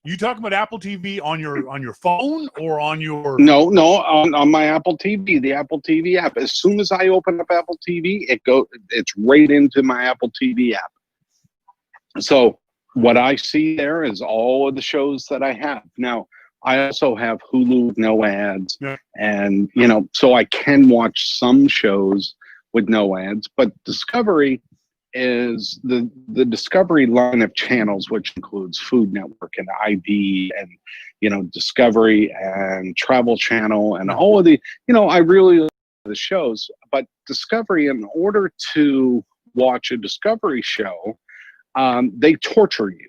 You talking about Apple TV on your phone or on your... No, on my Apple TV, the Apple TV app. As soon as I open up Apple TV, it's right into my Apple TV app. So what I see there is all of the shows that I have. Now, I also have Hulu with no ads, and so I can watch some shows with no ads. But Discovery is the Discovery line of channels, which includes Food Network and ID and Discovery and Travel Channel and all of the I really like the shows. But Discovery, in order to watch a Discovery show, they torture you,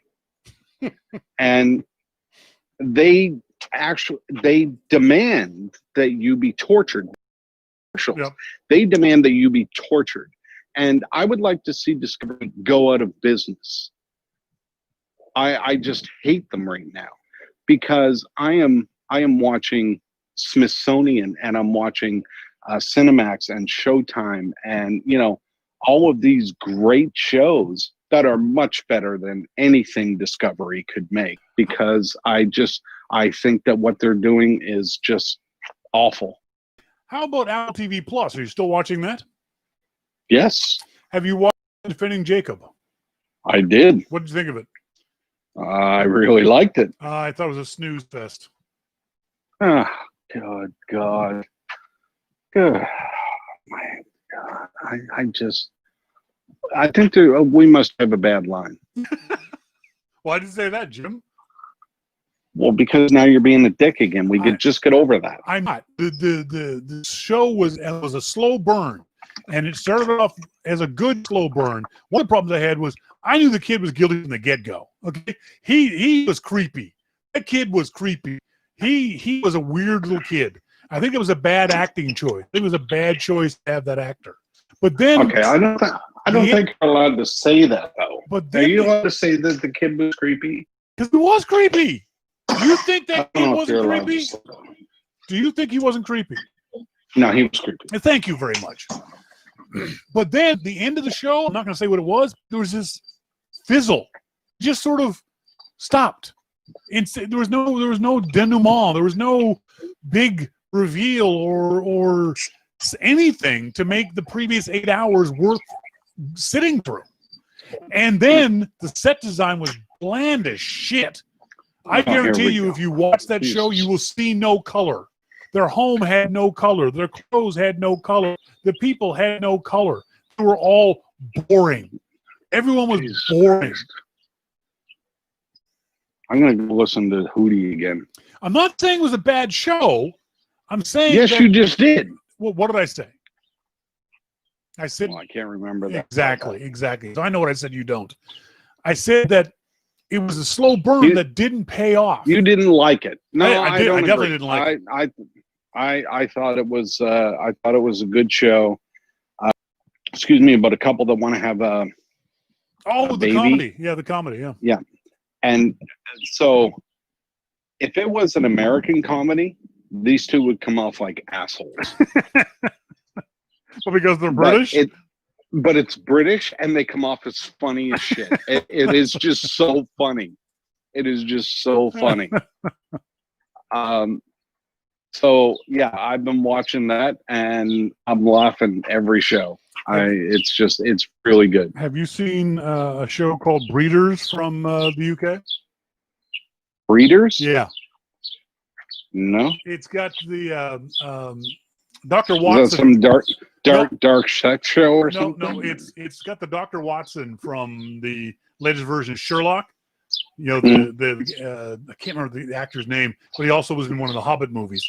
and they demand that you be tortured. Yep. They demand that you be tortured. And I would like to see Discovery go out of business. I just hate them right now because I am watching Smithsonian, and I'm watching Cinemax and Showtime, and all of these great shows that are much better than anything Discovery could make, because I think that what they're doing is just awful. How about Apple TV Plus? Are you still watching that? Yes. Have you watched Defending Jacob? I did. What did you think of it? I really liked it. I thought it was a snooze fest. Oh, God. Good. My God. I think we must have a bad line. Why did you say that, Jim? Well, because now you're being a dick again. We could just get over that. I'm not. The show was a slow burn, and it started off as a good slow burn. One of the problems I had was I knew the kid was guilty from the get-go. Okay, he was creepy. That kid was creepy. He was a weird little kid. I think it was a bad acting choice. I think it was a bad choice to have that actor. But then, okay, I don't think you're allowed to say that though. But then, are you allowed to say that the kid was creepy? Because it was creepy. You think that kid wasn't creepy? Do you think he wasn't creepy? No, he was creepy. Thank you very much. But then the end of the show, I'm not going to say what it was. There was this fizzle, just sort of stopped. There was no denouement. There was no big reveal or anything to make the previous 8 hours worth sitting through. And then the set design was bland as shit. I guarantee you, if you watch that show, you will see no color. Their home had no color. Their clothes had no color. The people had no color. They were all boring. Everyone was boring. Christ. I'm going to go listen to Hootie again. I'm not saying it was a bad show. I'm saying yes, you just did. Well, what did I say? I said I can't remember that. Exactly. So I know what I said. You don't. I said that it was a slow burn that didn't pay off. You didn't like it. No, I definitely didn't like it. I thought it was. I thought it was a good show. Excuse me, but a couple that want to have a baby. Comedy. Yeah, the comedy. Yeah. Yeah, and so if it was an American comedy, these two would come off like assholes. Well, because they're British. But it's British, and they come off as funny as shit. It is just so funny. It is just so funny. So yeah, I've been watching that, and I'm laughing every show. It's really good. Have you seen a show called Breeders from the UK? Breeders? Yeah. No. It's got the Dr. Watson. Is that some dark sex show or something? No, it's got the Dr. Watson from the latest version of Sherlock. You know, I can't remember the actor's name, but he also was in one of the Hobbit movies.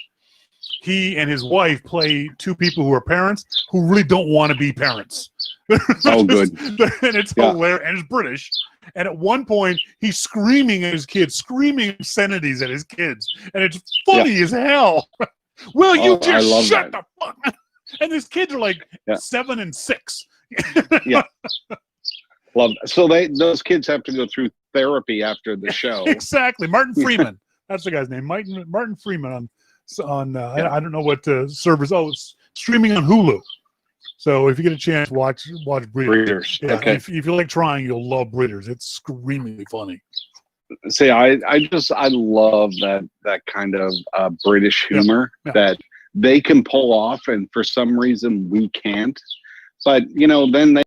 He and his wife play two people who are parents who really don't want to be parents. Oh, good. And it's hilarious, and it's British. And at one point, he's screaming at his kids, screaming obscenities at his kids, and it's funny as hell. Will you just shut the fuck up? And these kids are like 7 and 6. Yeah. Love that. So those kids have to go through therapy after the show. Exactly. Martin Freeman. That's the guy's name. Martin Freeman on I don't know what servers. Oh, it's streaming on Hulu. So if you get a chance, watch Breeders. Yeah, okay. If you like trying, you'll love Breeders. It's screamingly funny. See, I love that kind of British humor that they can pull off, and for some reason we can't. But then they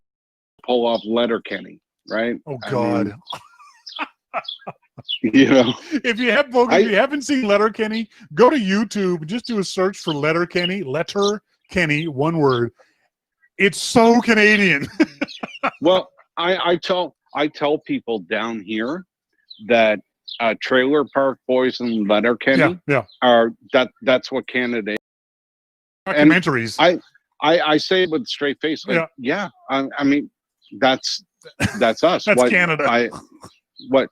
pull off Letterkenny, right? Oh God. If you haven't seen Letterkenny, go to YouTube. Just do a search for Letterkenny. Letterkenny, one word. It's so Canadian. Well, I tell people down here that Trailer Park Boys and Letterkenny are that's what Canada is. Documentaries. And I say it with a straight face. Like, I mean that's us. That's Canada. What?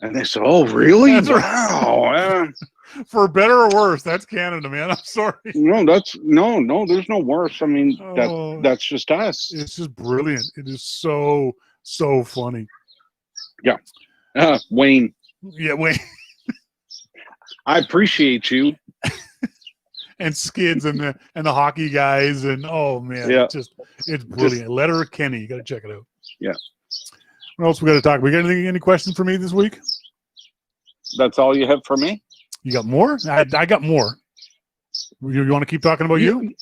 And they said, "Oh, really? That's wow." For better or worse, that's Canada, man. I'm sorry. No, no. There's no worse. I mean, that's just us. It's just brilliant. It is so funny. Yeah, Wayne. Yeah, Wayne. I appreciate you. And Skids and the hockey guys and oh man, it's brilliant. Letterkenny, you got to check it out. Yeah. What else we got to talk? We got any questions for me this week? That's all you have for me? You got more? I got more. You want to keep talking about you?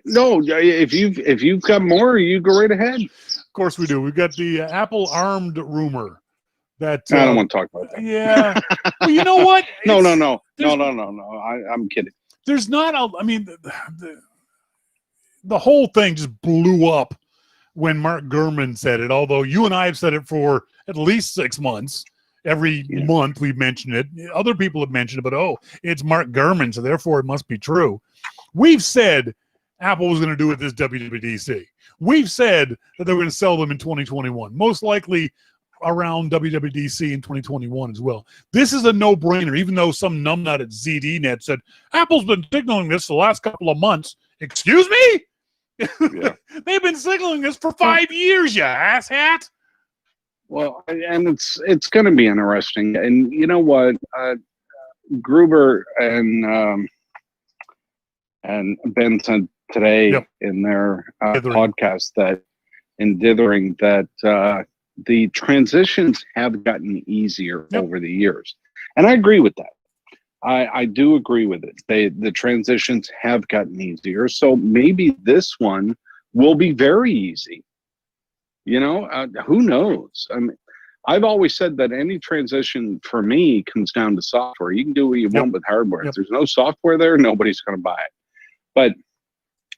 No, if you've got more, you go right ahead. Of course we do. We've got the Apple armed rumor. that I don't want to talk about that. Yeah. Well, you know what? No. there's- I'm kidding. There's not the whole thing just blew up when Mark Gurman said it, although you and I have said it for at least 6 months. Every month we've mentioned it. Other people have mentioned it, but it's Mark Gurman, so therefore it must be true. We've said Apple was going to do it this WWDC. We've said that they were going to sell them in 2021, most likely around WWDC in 2021 as well. This is a no-brainer, even though some numbnut at ZDNet said, Apple's been signaling this the last couple of months. Excuse me? Yeah. They've been signaling this for 5 years, you asshat. Well, and it's going to be interesting. And you know what? Gruber and Ben said today in their podcast that in Dithering that the transitions have gotten easier over the years. And I agree with that. I do agree with it. The transitions have gotten easier. So maybe this one will be very easy. You know, who knows? I mean, I've always said that any transition for me comes down to software. You can do what you want with hardware. If there's no software there, nobody's going to buy it. But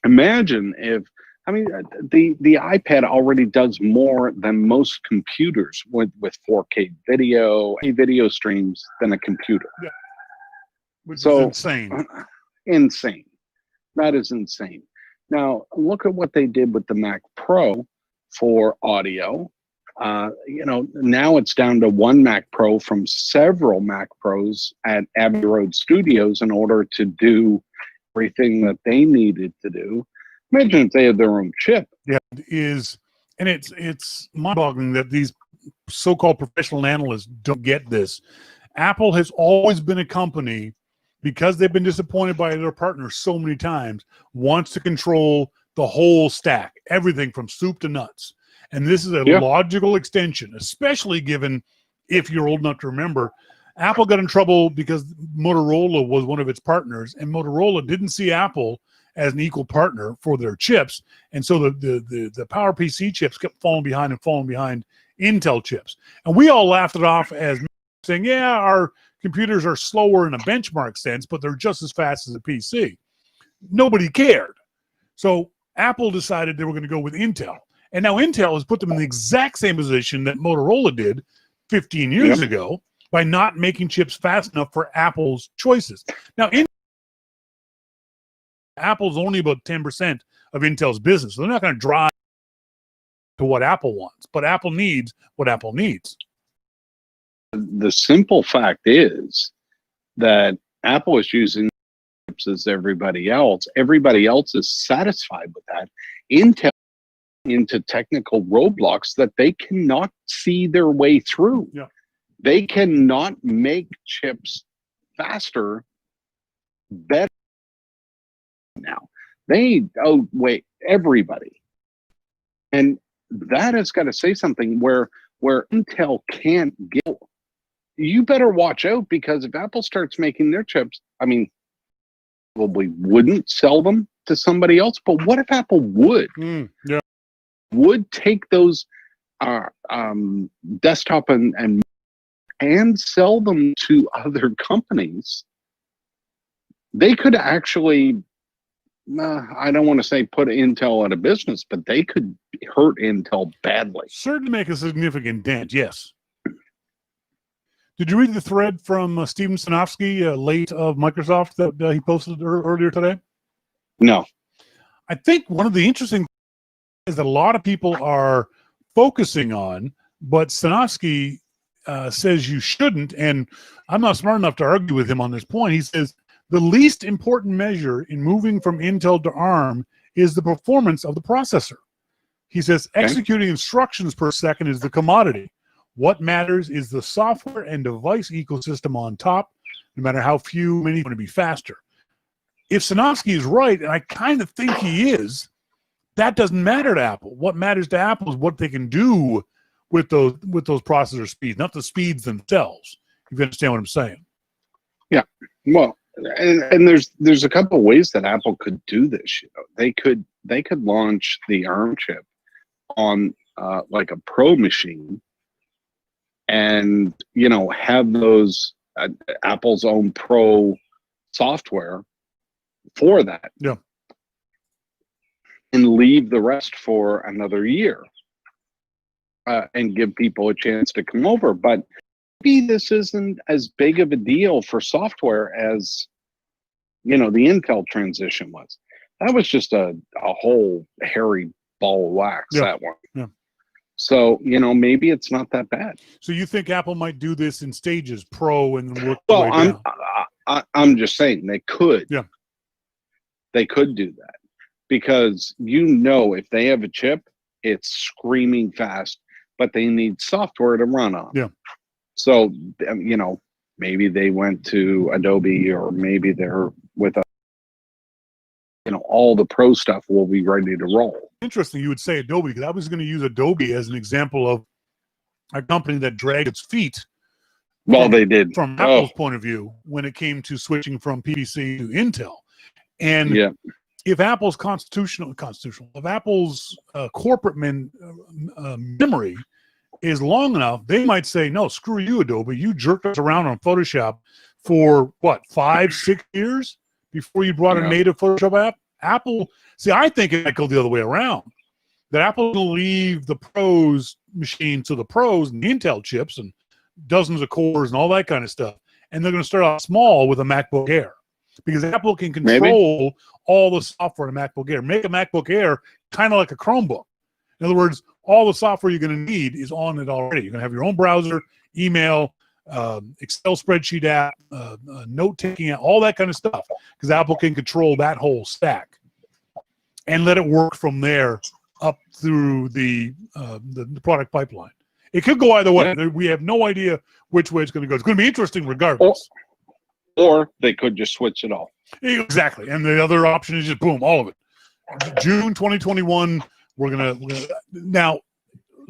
imagine if, I mean, the iPad already does more than most computers with 4K video streams than a computer. Yeah. Which is insane. Insane. That is insane. Now, look at what they did with the Mac Pro for audio. You know, now it's down to one Mac Pro from several Mac Pros at Abbey Road Studios in order to do everything that they needed to do. Imagine if they had their own chip. Yeah, it's mind-boggling that these so-called professional analysts don't get this. Apple has always been a company, because they've been disappointed by their partners so many times, wants to control the whole stack, everything from soup to nuts. And this is a logical extension, especially given, if you're old enough to remember, Apple got in trouble because Motorola was one of its partners, and Motorola didn't see Apple as an equal partner for their chips. And so the PowerPC chips kept falling behind Intel chips. And we all laughed it off as saying, yeah, our computers are slower in a benchmark sense, but they're just as fast as a PC. Nobody cared. So Apple decided they were going to go with Intel. And now Intel has put them in the exact same position that Motorola did 15 years ago by not making chips fast enough for Apple's choices. Now, Apple's only about 10% of Intel's business. So they're not going to drive to what Apple wants, but Apple needs what Apple needs. The simple fact is that Apple is using chips as everybody else. Everybody else is satisfied with that. Intel into technical roadblocks that they cannot see their way through. Yeah. They cannot make chips faster, better now. They outweigh everybody. And that has got to say something where Intel can't get. You better watch out, because if Apple starts making their chips, I mean, probably wouldn't sell them to somebody else, but what if Apple would? Would take those desktop and sell them to other companies? They could actually, I don't want to say put Intel out of business, but they could hurt Intel badly. Certainly make a significant dent, yes. Did you read the thread from Steven Sinofsky, late of Microsoft, that he posted earlier today? No. I think one of the interesting things is that a lot of people are focusing on, but Sinofsky says you shouldn't, and I'm not smart enough to argue with him on this point. He says the least important measure in moving from Intel to ARM is the performance of the processor. He says executing instructions per second is the commodity. What matters is the software and device ecosystem on top. No matter how few, many, going to be faster. If Sinofsky is right, and I kind of think he is, that doesn't matter to Apple. What matters to Apple is what they can do with those processor speeds, not the speeds themselves. If you understand what I'm saying. Yeah. Well, and there's a couple of ways that Apple could do this. You know, they could launch the ARM chip on like a Pro machine, and, you know, have those Apple's own Pro software for that. Yeah. And leave the rest for another year, and give people a chance to come over. But maybe this isn't as big of a deal for software as, you know, the Intel transition was. That was just a whole hairy ball of wax, Yeah. that one. Yeah. So, you know, maybe it's not that bad. So you think Apple might do this in stages, Pro, and then work their Well, way down? I'm just saying they could. Yeah. They could do that, because, you know, if they have a chip, it's screaming fast, but they need software to run on. Yeah. So, you know, maybe they went to Adobe, or maybe they're with you know, all the Pro stuff will be ready to roll. Interesting you would say Adobe, because I was going to use Adobe as an example of a company that dragged its feet. Well, they did. From Apple's point of view, when it came to switching from PC to Intel. And Yeah. if Apple's if Apple's corporate memory is long enough, they might say, no, screw you, Adobe. You jerked us around on Photoshop for what, 5-6 years before you brought a native Photoshop app? Apple, see, I think it might go the other way around. That Apple will leave the Pros machine to the Pros and the Intel chips and dozens of cores and all that kind of stuff. And they're going to start out small with a MacBook Air, because Apple can control all the software in a MacBook Air. Make a MacBook Air kind of like a Chromebook. In other words, all the software you're going to need is on it already. You're going to have your own browser, email, Excel spreadsheet app, note-taking app, all that kind of stuff, because Apple can control that whole stack and let it work from there up through the product pipeline. It could go either way. Yeah. We have no idea which way it's going to go. It's going to be interesting regardless. Or they could just switch it all. Exactly. And the other option is just boom, all of it. June 2021, we're gonna now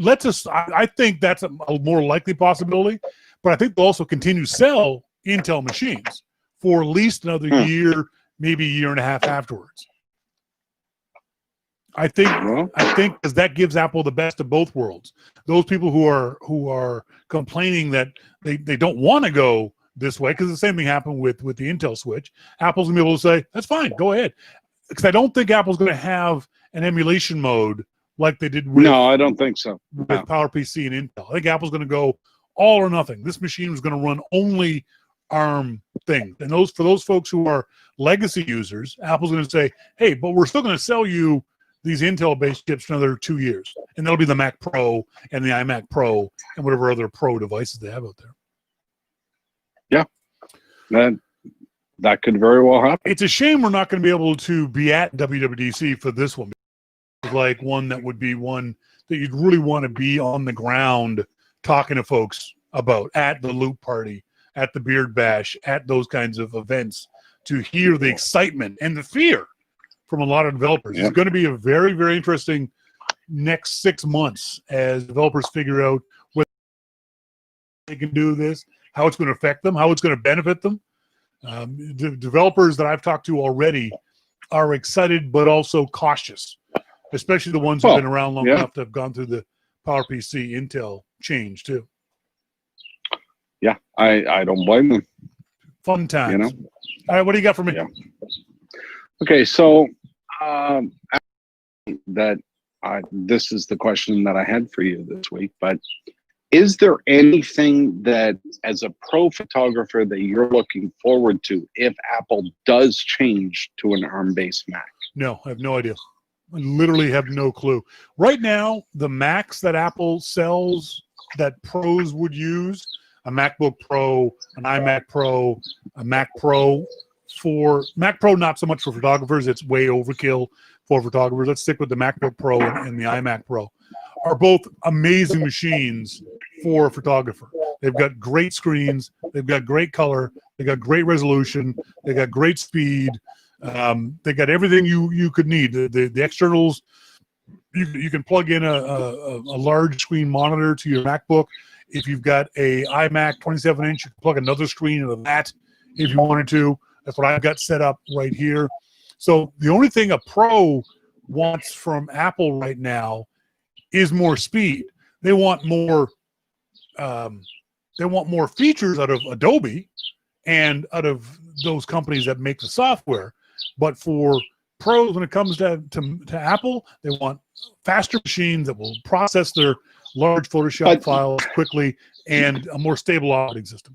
I think that's a more likely possibility, but I think they'll also continue to sell Intel machines for at least another year, maybe a year and a half afterwards. I think because that gives Apple the best of both worlds. Those people who are complaining that they don't want to go this way, because the same thing happened with the Intel switch. Apple's gonna be able to say, that's fine, go ahead. Because I don't think Apple's going to have an emulation mode like they did with, no, I don't think so. with PowerPC and Intel. I think Apple's going to go all or nothing. This machine is going to run only ARM things. And for those folks who are legacy users, Apple's going to say, hey, but we're still going to sell you these Intel-based chips for another 2 years. And that'll be the Mac Pro and the iMac Pro and whatever other Pro devices they have out there. Yeah. That could very well happen. It's a shame we're not going to be able to be at WWDC for this one. It's like one that would be one that you'd really want to be on the ground talking to folks about at the Loop Party, at the Beard Bash, at those kinds of events, to hear the excitement and the fear from a lot of developers. It's going to be a very, very interesting next 6 months as developers figure out what they can do this, how it's going to affect them, how it's going to benefit them. The developers that I've talked to already are excited but also cautious, especially the ones who've been around long enough to have gone through the PowerPC Intel change too. Yeah, I don't blame them. Fun times. You know? All right, what do you got for me? Yeah. Okay, so this is the question that I had for you this week, but is there anything that, as a pro photographer, that you're looking forward to if Apple does change to an ARM-based Mac? No, I have no idea. I literally have no clue. Right now, the Macs that Apple sells that pros would use, a MacBook Pro, an iMac Pro, a Mac Pro, Mac Pro, not so much for photographers. It's way overkill for photographers. Let's stick with the MacBook Pro and the iMac Pro. Are both amazing machines for a photographer. They've got great screens. They've got great color. They got great resolution. They got great speed. They got everything you could need. The externals. You can plug in a large screen monitor to your MacBook. If you've got a iMac 27-inch, you can plug another screen into that if you wanted to. That's what I've got set up right here. So the only thing a pro wants from Apple right now is more speed. They want more they want more features out of Adobe and out of those companies that make the software. But for pros, when it comes to Apple, they want faster machines that will process their large Photoshop files quickly and a more stable operating system.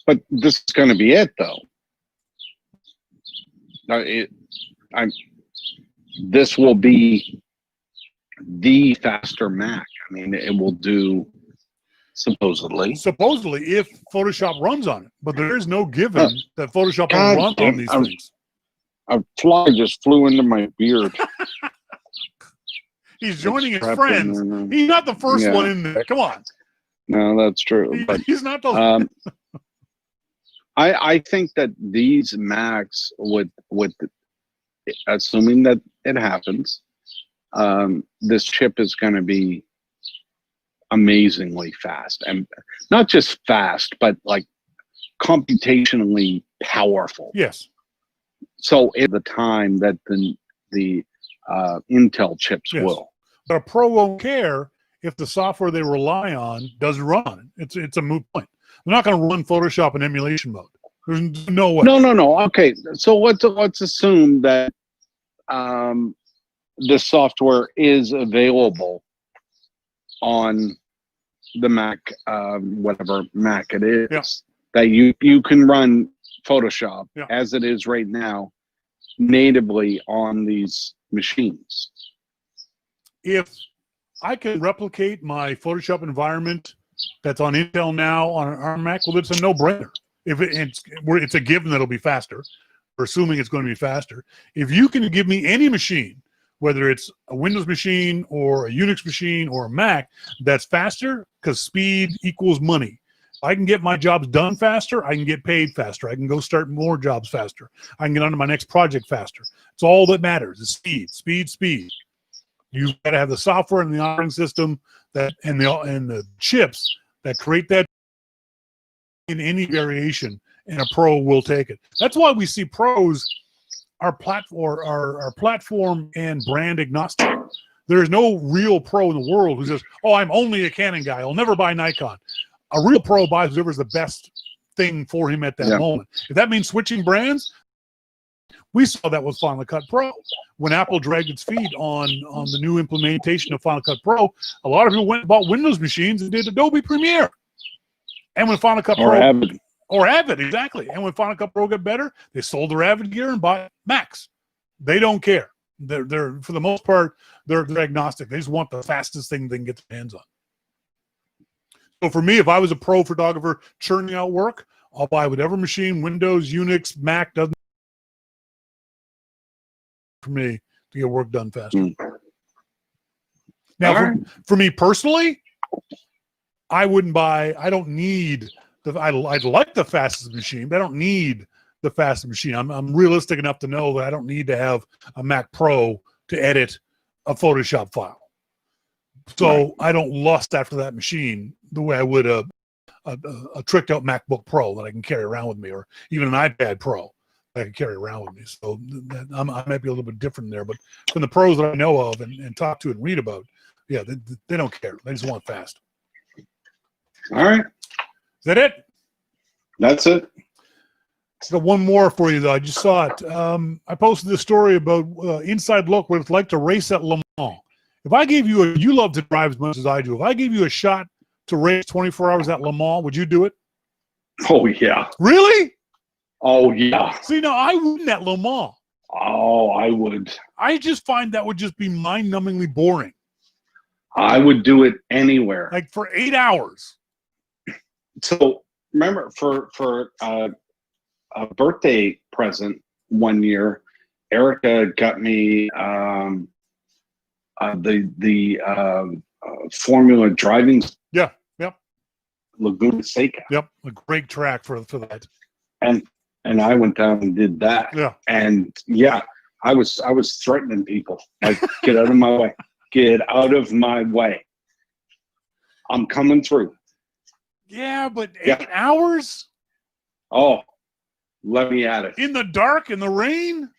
But this is going to be it, though. This will be the faster Mac. I mean, it will do supposedly if Photoshop runs on it, but there is no given that Photoshop will run on these things. A fly just flew into my beard. He's joining his friends. He's not the first one in there. Come on. No, that's true. But he's not the. I think that these Macs would assuming that it happens, this chip is going to be amazingly fast, and not just fast, but like computationally powerful. Yes. So at the time that the Intel chips will. But a pro won't care if the software they rely on doesn't run. It's a moot point. They're not going to run Photoshop in emulation mode. There's no way. No. Okay, so let's assume that this software is available on the Mac, whatever Mac it is, that you can run Photoshop as it is right now natively on these machines. If I can replicate my Photoshop environment that's on Intel now on an ARM Mac, well, it's a no-brainer. It's a given that it'll be faster. We're assuming it's going to be faster. If you can give me any machine, whether it's a Windows machine or a Unix machine or a Mac, that's faster, because speed equals money. I can get my jobs done faster. I can get paid faster. I can go start more jobs faster. I can get onto my next project faster. It's all that matters is speed. You've got to have the software and the operating system and the chips that create that in any variation, and a pro will take it. That's why we see pros are platform and brand agnostic. There is no real pro in the world who says, "Oh, I'm only a Canon guy. I'll never buy Nikon." A real pro buys whatever's the best thing for him at that moment. If that means switching brands, we saw that with Final Cut Pro. When Apple dragged its feet on the new implementation of Final Cut Pro, a lot of people went and bought Windows machines and did Adobe Premiere. And when Final Cut Pro Avid, exactly. And when Final Cut Pro got better, they sold their Avid gear and bought Macs. They don't care. They're for the most part, they're agnostic. They just want the fastest thing they can get their hands on. So for me, if I was a pro photographer churning out work, I'll buy whatever machine, Windows, Unix, Mac, doesn't for me to get work done faster. Now, for me personally, I wouldn't buy. I don't need I'd like the fastest machine, but I don't need the fastest machine. I'm realistic enough to know that I don't need to have a Mac Pro to edit a Photoshop file. So I don't lust after that machine the way I would a tricked out MacBook Pro that I can carry around with me, or even an iPad Pro that I can carry around with me. So I might be a little bit different there, but from the pros that I know of and talk to and read about, they don't care. They just want fast. All right. Is that it? That's it. So one more for you, though. I just saw it. I posted this story about inside look what it's like to race at Le Mans. If I gave you you love to drive as much as I do. If I gave you a shot to race 24 hours at Le Mans, would you do it? Oh, yeah. Really? Oh, yeah. See, no, I wouldn't at Le Mans. Oh, I would. I just find that would just be mind-numbingly boring. I would do it anywhere. Like for 8 hours. So remember, for a birthday present one year, Erica got me the Formula driving. Yeah. Yep. Laguna Seca. Yep. A great track for that. And I went down and did that. Yeah. And I was threatening people, like, get out of my way. Get out of my way. I'm coming through. Yeah, but 8 hours? Oh, let me at it. In the dark, in the rain?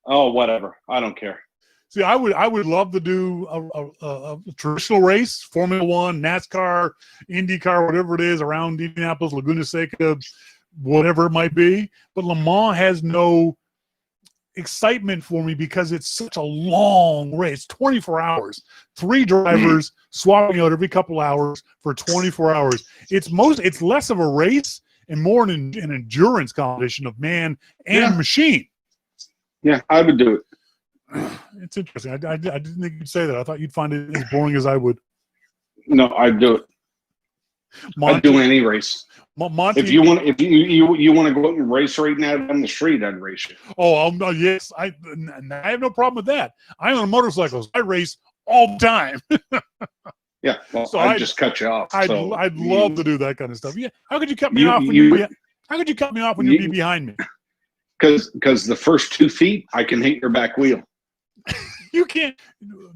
Oh, whatever. I don't care. See, I would love to do a traditional race, Formula One, NASCAR, IndyCar, whatever it is, around Indianapolis, Laguna Seca, whatever it might be. But Le Mans has no excitement for me because it's such a long race, 24 hours, 3 drivers swapping out every couple hours for 24 hours. It's less of a race and more an endurance competition of man and machine. Yeah, I would do it. It's interesting. I didn't think you'd say that. I thought you'd find it as boring as I would. No, I'd do it. Monty, I'd do any race. Monty, If you want to go out and race right now down the street, I'd race you. Oh, yes. I have no problem with that. I'm on motorcycles. I race all the time. Yeah, well, So I'd just cut you off. I'd love to do that kind of stuff. Yeah. How could you cut me off when you'd be behind me? Because the first 2 feet, I can hit your back wheel. You can't,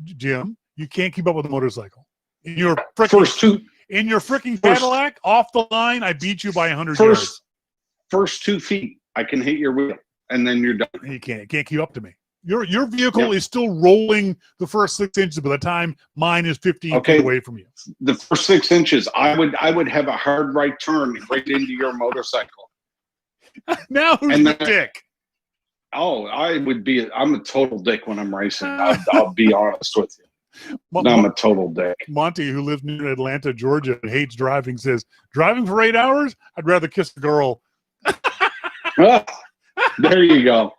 Jim. You can't keep up with a motorcycle. In your freaking Cadillac, off the line, I beat you by 100 yards. First 2 feet, I can hit your wheel, and then you're done. You can't keep up to me. Your vehicle is still rolling the first 6 inches by the time mine is 15 feet away from you. The first 6 inches, I would have a hard right turn right into your motorcycle. Now who's the dick? Oh, I'm a total dick when I'm racing. I'll be honest with you. I'm a total dick. Monty, who lives near Atlanta, Georgia, and hates driving, says, driving for 8 hours? I'd rather kiss a girl. There you go.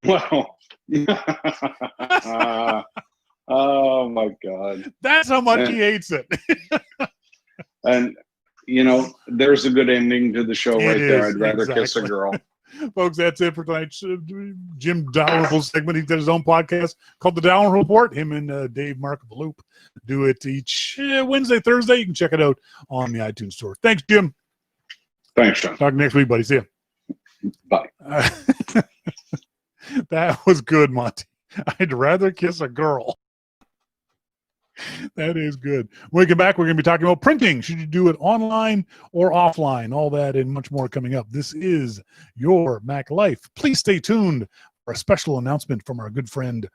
Well, oh my God. That's how much he hates it. And, there's a good ending to the show there. I'd rather kiss a girl. Folks, that's it for tonight's Jim Dalrymple segment. He's got his own podcast called The Dalrymple Report. Him and Dave Mark of the Loop do it each Wednesday, Thursday. You can check it out on the iTunes store. Thanks, Jim. Thanks, Shawn. Talk next week, buddy. See you. Bye. That was good, Monty. I'd rather kiss a girl. That is good. When we get back, we're going to be talking about printing. Should you do it online or offline? All that and much more coming up. This is Your Mac Life. Please stay tuned for a special announcement from our good friend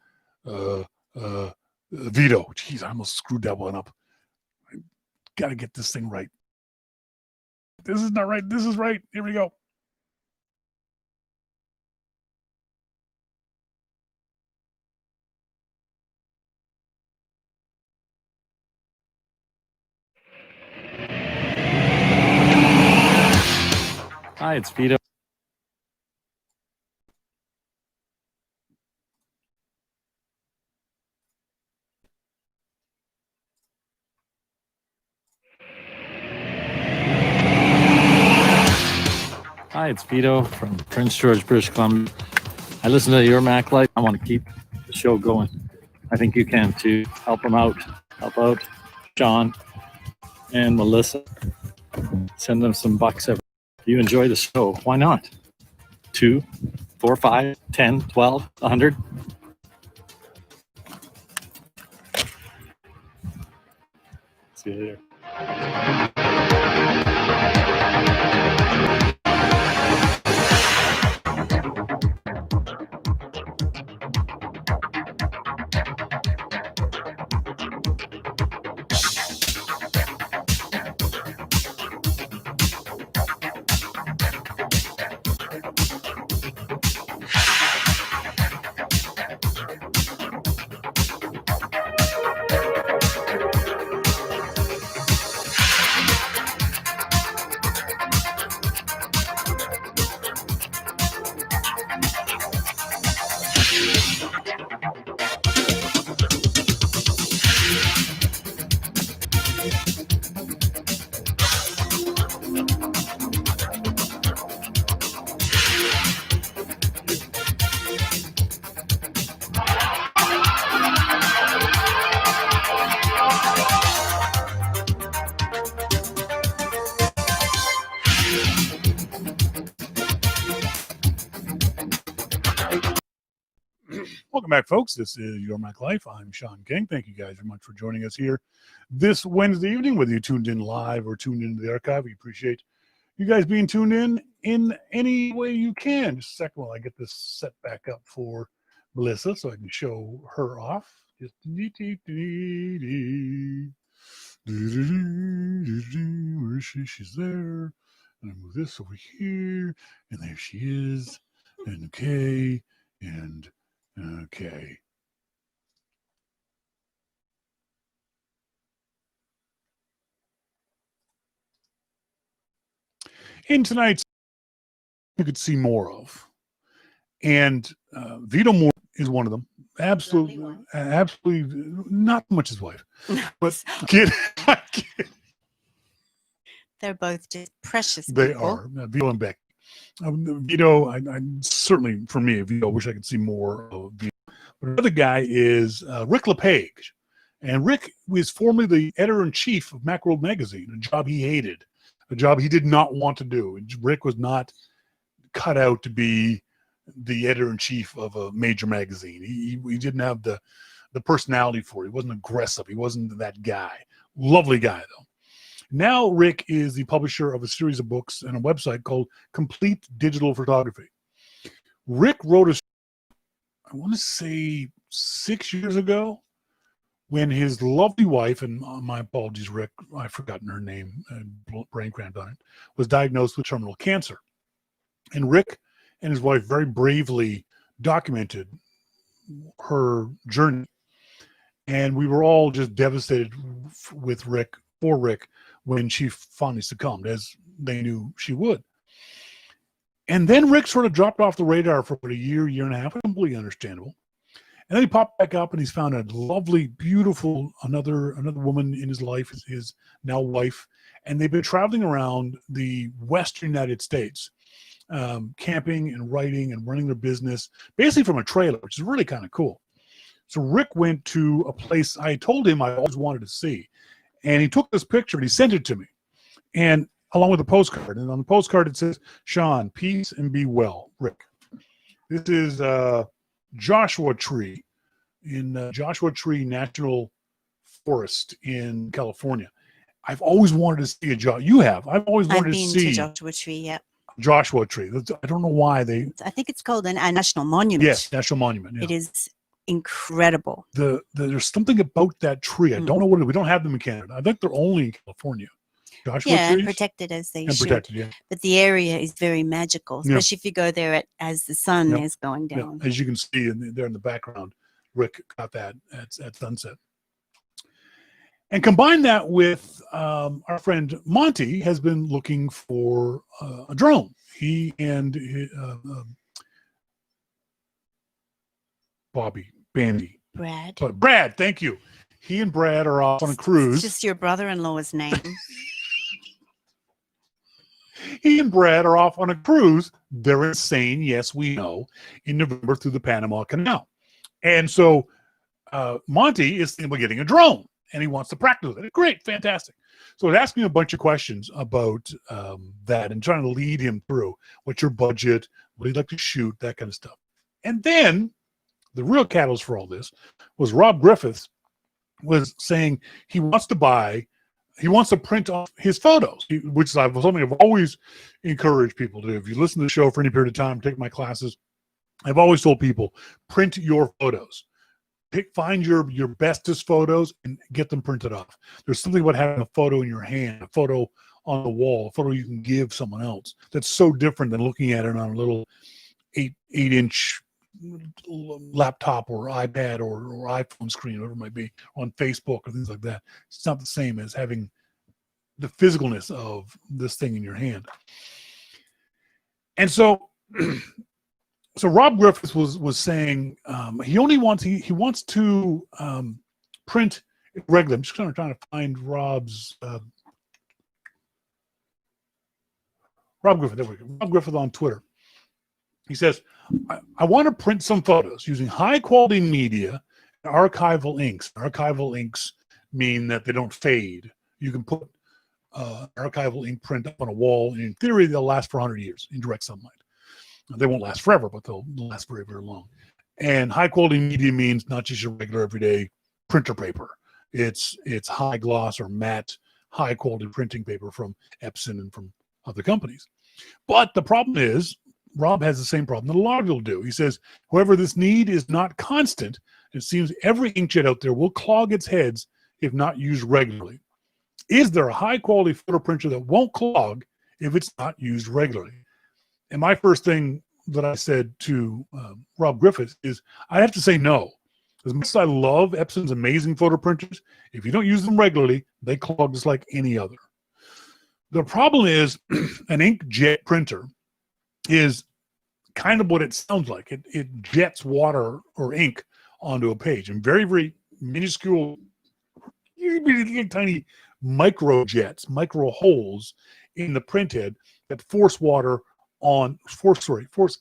Vito. Jeez, I almost screwed that one up. I got to get this thing right. This is not right. This is right. Here we go. Hi, it's Vito. Hi, it's Vito from Prince George, British Columbia. I listen to Your Mac Life. I want to keep the show going. I think you can too. Help them out. Help out Shawn and Melissa. Send them some bucks every. If you enjoy the show, why not? 2, 4, 5, 10, 12, 100. See you later. Welcome back, folks. This is Your Mac Life. I'm Shawn King. Thank you guys very much for joining us here this Wednesday evening, whether you tuned in live or tuned into the archive. We appreciate you guys being tuned in any way you can. Just a second while I get this set back up for Melissa, so I can show her off. Just where is she? She's there. And I move this over here, and there she is. And okay, and okay. In tonight's, you could see more of, and Vito Moore is one of them. Absolutely, not much his wife, but kid. They're both just precious They people. are Vito and Becky. Vito, I certainly for me, Vito. I wish I could see more of Vito. But another guy is Rick Lepage, and Rick was formerly the editor-in-chief of Macworld magazine, a job he hated, a job he did not want to do. Rick was not cut out to be the editor-in-chief of a major magazine. He didn't have the personality for it. He wasn't aggressive. He wasn't that guy. Lovely guy, though. Now Rick is the publisher of a series of books and a website called Complete Digital Photography. Rick wrote I want to say 6 years ago, when his lovely wife, and my apologies, Rick, I've forgotten her name, brain cramp on it, was diagnosed with terminal cancer. And Rick and his wife very bravely documented her journey. And we were all just devastated with Rick, for Rick, when she finally succumbed, as they knew she would. And then Rick sort of dropped off the radar for about a year and a half, completely understandable. And then he popped back up and he's found a lovely, beautiful, another woman in his life, his now wife. And they've been traveling around the Western United States, camping and writing and running their business, basically from a trailer, which is really kind of cool. So Rick went to a place I told him I always wanted to see. And he took this picture and he sent it to me. And along with a postcard. And on the postcard it says, Shawn, peace and be well, Rick. This is Joshua Tree in Joshua Tree National Forest in California. I've always wanted to see a you have. I've always wanted to see Joshua Tree, yeah. Joshua Tree. I don't know why they. I think it's called a national monument. Yes, national monument. Yeah. It is incredible. There's something about that tree. I don't know what it is. We don't have them in Canada. I think they're only in California. Joshua yeah, trees? and protected as they and should. Protected, yeah. But the area is very magical, especially if you go there as the sun is going down. Yeah. As you can see there in the background, Rick got that at sunset. And combine that with our friend Monty has been looking for a drone. He and Brad, thank you. He and Brad are off on a cruise. It's just your brother-in-law's name. He and Brad are off on a cruise. They're insane, yes, we know, in November through the Panama Canal. And so Monty is thinking about getting a drone, and he wants to practice with it. Great, fantastic. So I was asking a bunch of questions about that and trying to lead him through. What's your budget? What do you like to shoot? That kind of stuff. And then the real catalyst for all this was Rob Griffiths was saying he wants to print off his photos, which is something I've always encouraged people to do. If you listen to the show for any period of time, take my classes, I've always told people, print your photos. Find your bestest photos and get them printed off. There's something about having a photo in your hand, a photo on the wall, a photo you can give someone else. That's so different than looking at it on a little 8-inch laptop or iPad or iPhone screen, whatever it might be, on Facebook or things like that. It's not the same as having the physicalness of this thing in your hand. And so Rob Griffiths was saying he wants to print regular. I'm just trying to find Rob's Rob Griffith. There we go. Rob Griffith on Twitter. He says, I want to print some photos using high quality media and archival inks. Archival inks mean that they don't fade. You can put archival ink print up on a wall, and in theory, they'll last for 100 years in direct sunlight. They won't last forever, but they'll last very, very long. And high quality media means not just your regular everyday printer paper. It's high gloss or matte, high quality printing paper from Epson and from other companies. But the problem is, Rob has the same problem that a lot of people do. He says, however, this need is not constant. It seems every inkjet out there will clog its heads if not used regularly. Is there a high-quality photo printer that won't clog if it's not used regularly? And my first thing that I said to Rob Griffiths is I have to say no. As much as I love Epson's amazing photo printers, if you don't use them regularly, they clog just like any other. The problem is an inkjet printer is kind of what it sounds like. It jets water or ink onto a page in very, very minuscule, tiny micro jets, micro holes in the printhead that force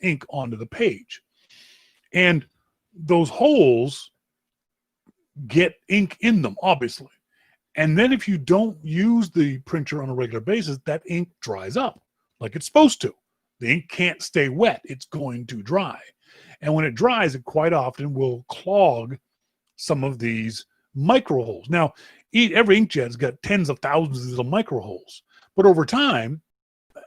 ink onto the page. And those holes get ink in them, obviously. And then if you don't use the printer on a regular basis, that ink dries up like it's supposed to. The ink can't stay wet. It's going to dry. And when it dries, it quite often will clog some of these micro holes. Now, every inkjet's got tens of thousands of little micro holes. But over time,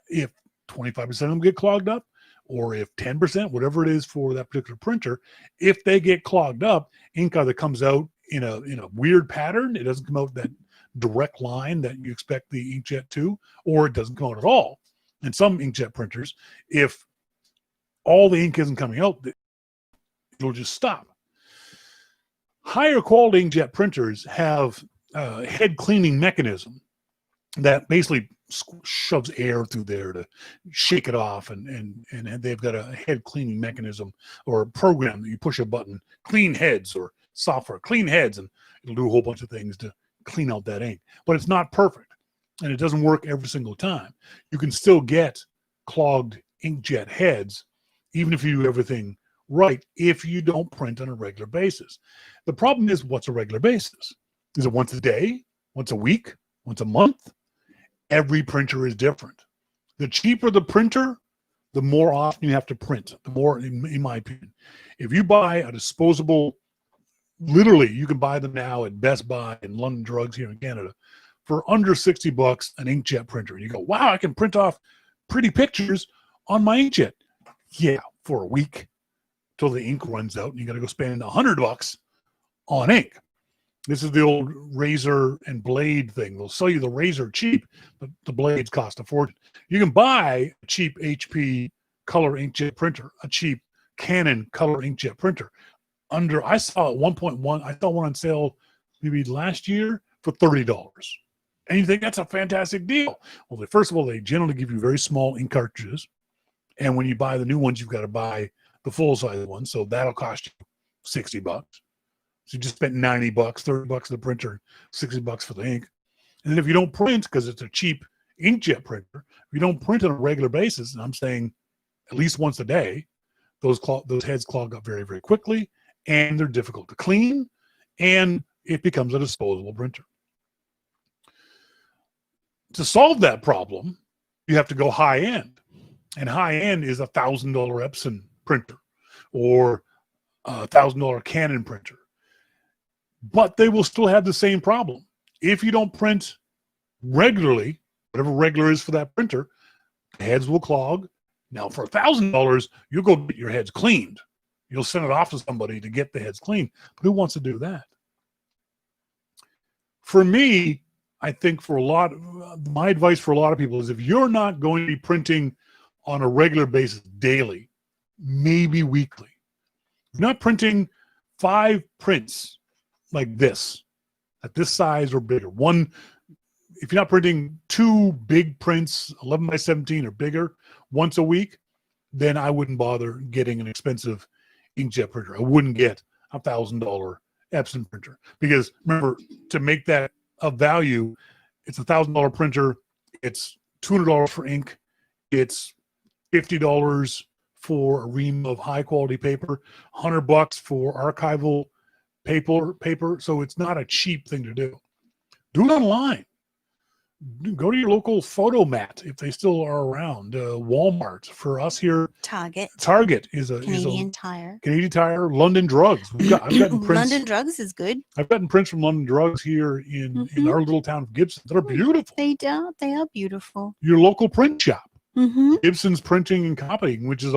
if 25% of them get clogged up, or if 10%, whatever it is for that particular printer, if they get clogged up, ink either comes out in a weird pattern. It doesn't come out that direct line that you expect the inkjet to, or it doesn't come out at all. And some inkjet printers, if all the ink isn't coming out, it'll just stop. Higher quality inkjet printers have a head cleaning mechanism that basically shoves air through there to shake it off, and they've got a head cleaning mechanism or a program that you push a button, clean heads, or software, clean heads, and it'll do a whole bunch of things to clean out that ink. But it's not perfect, and it doesn't work every single time. You can still get clogged inkjet heads, even if you do everything right, if you don't print on a regular basis. The problem is, what's a regular basis? Is it once a day, once a week, once a month? Every printer is different. The cheaper the printer, the more often you have to print, the more, in my opinion. If you buy a disposable, literally, you can buy them now at Best Buy and London Drugs here in Canada for under $60, an inkjet printer. And you go, wow, I can print off pretty pictures on my inkjet. Yeah, for a week till the ink runs out, and you got to go spend $100 on ink. This is the old razor and blade thing. They'll sell you the razor cheap, but the blades cost a fortune. You can buy a cheap HP color inkjet printer, a cheap Canon color inkjet printer. I saw at 1.1, I saw one on sale maybe last year for $30. And you think that's a fantastic deal. Well, first of all, they generally give you very small ink cartridges. And when you buy the new ones, you've got to buy the full-size one. So that'll cost you $60. So you just spent $90, $30 for the printer, $60 for the ink. And then if you don't print, because it's a cheap inkjet printer, if you don't print on a regular basis, and I'm saying at least once a day, those heads clog up very, very quickly, and they're difficult to clean, and it becomes a disposable printer. To solve that problem, you have to go high end. And high end is a $1,000 Epson printer or a $1,000 Canon printer. But they will still have the same problem. If you don't print regularly, whatever regular is for that printer, the heads will clog. Now, for $1,000, you'll go get your heads cleaned. You'll send it off to somebody to get the heads cleaned. But who wants to do that? For me, I think my advice for a lot of people is if you're not going to be printing on a regular basis daily, maybe weekly, if you're not printing 5 prints like this, at this size or bigger. If you're not printing 2 big prints, 11 by 17 or bigger, once a week, then I wouldn't bother getting an expensive inkjet printer. I wouldn't get a $1,000 Epson printer. Because remember, to make that of value, it's a $1,000 printer, it's $200 for ink, it's $50 for a ream of high quality paper, $100 for archival paper, so it's not a cheap thing to do. Do it online. Go to your local photomat if they still are around. Walmart for us here. Target is a Canadian Tire. Canadian Tire. London Drugs. I've gotten prints. London Drugs is good. I've gotten prints from London Drugs here in our little town of Gibson. They're beautiful. They are beautiful. Your local print shop. Mm-hmm. Gibson's Printing and Copying, which is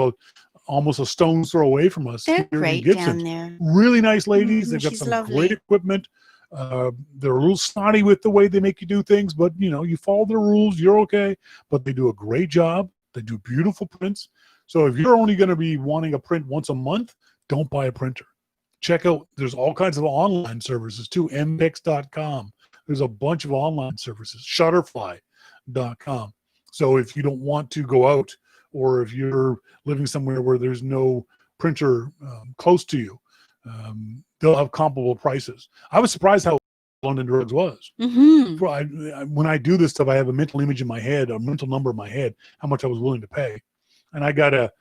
almost a stone's throw away from us. They're here in great Gibson. down there. Really nice ladies. Mhm, They've got she's some lovely. great equipment. They're a little snotty with the way they make you do things, but you follow their rules, you're okay. But they do a great job. They do beautiful prints. So if you're only going to be wanting a print once a month, don't buy a printer. Check out, there's all kinds of online services too. mpix.com. There's a bunch of online services. Shutterfly.com. So if you don't want to go out, or if you're living somewhere where there's no printer close to you, they'll have comparable prices. I was surprised how London Drugs was. Mm-hmm. When I do this stuff, I have a mental image in my head, a mental number in my head, how much I was willing to pay. And I got a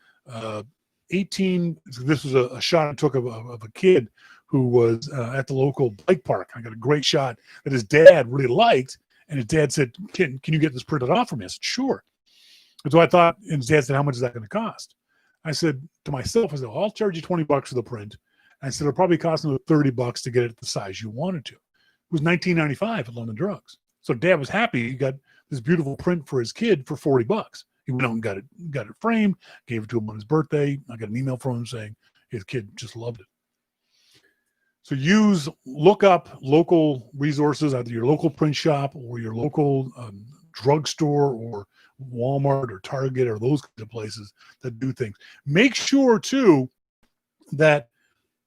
18, this was a shot I took of a kid who was at the local bike park. I got a great shot that his dad really liked. And his dad said, can you get this printed off for me? I said, sure. And so I thought, and his dad said, how much is that going to cost? I said to myself, I said, well, I'll charge you $20 for the print. I said, it'll probably cost him $30 to get it the size you wanted to. It was $19.95 at London Drugs. So Dad was happy. He got this beautiful print for his kid for $40. He went out and got it framed, gave it to him on his birthday. I got an email from him saying his kid just loved it. So look up local resources, either your local print shop or your local drugstore or Walmart or Target or those kinds of places that do things. Make sure too that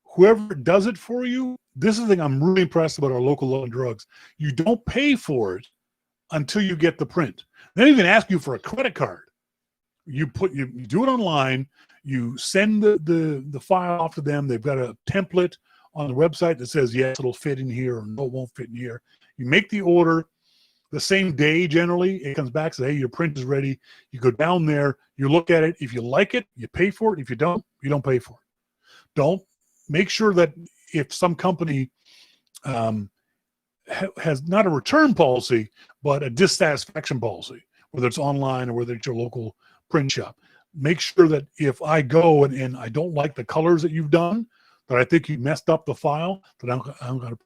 whoever does it for you, this is the thing I'm really impressed about our local London Drugs. You don't pay for it until you get the print. They don't even ask you for a credit card. You do it online. You send the file off to them. They've got a template on the website that says, yes, it'll fit in here, or no, it won't fit in here. You make the order the same day, generally. It comes back, says, hey, your print is ready. You go down there, you look at it. If you like it, you pay for it. If you don't pay for it. Don't. Make sure that if some company has not a return policy, but a dissatisfaction policy, whether it's online or whether it's your local print shop, make sure that if I go and I don't like the colors that you've done, that I think you messed up the file, that I'm going to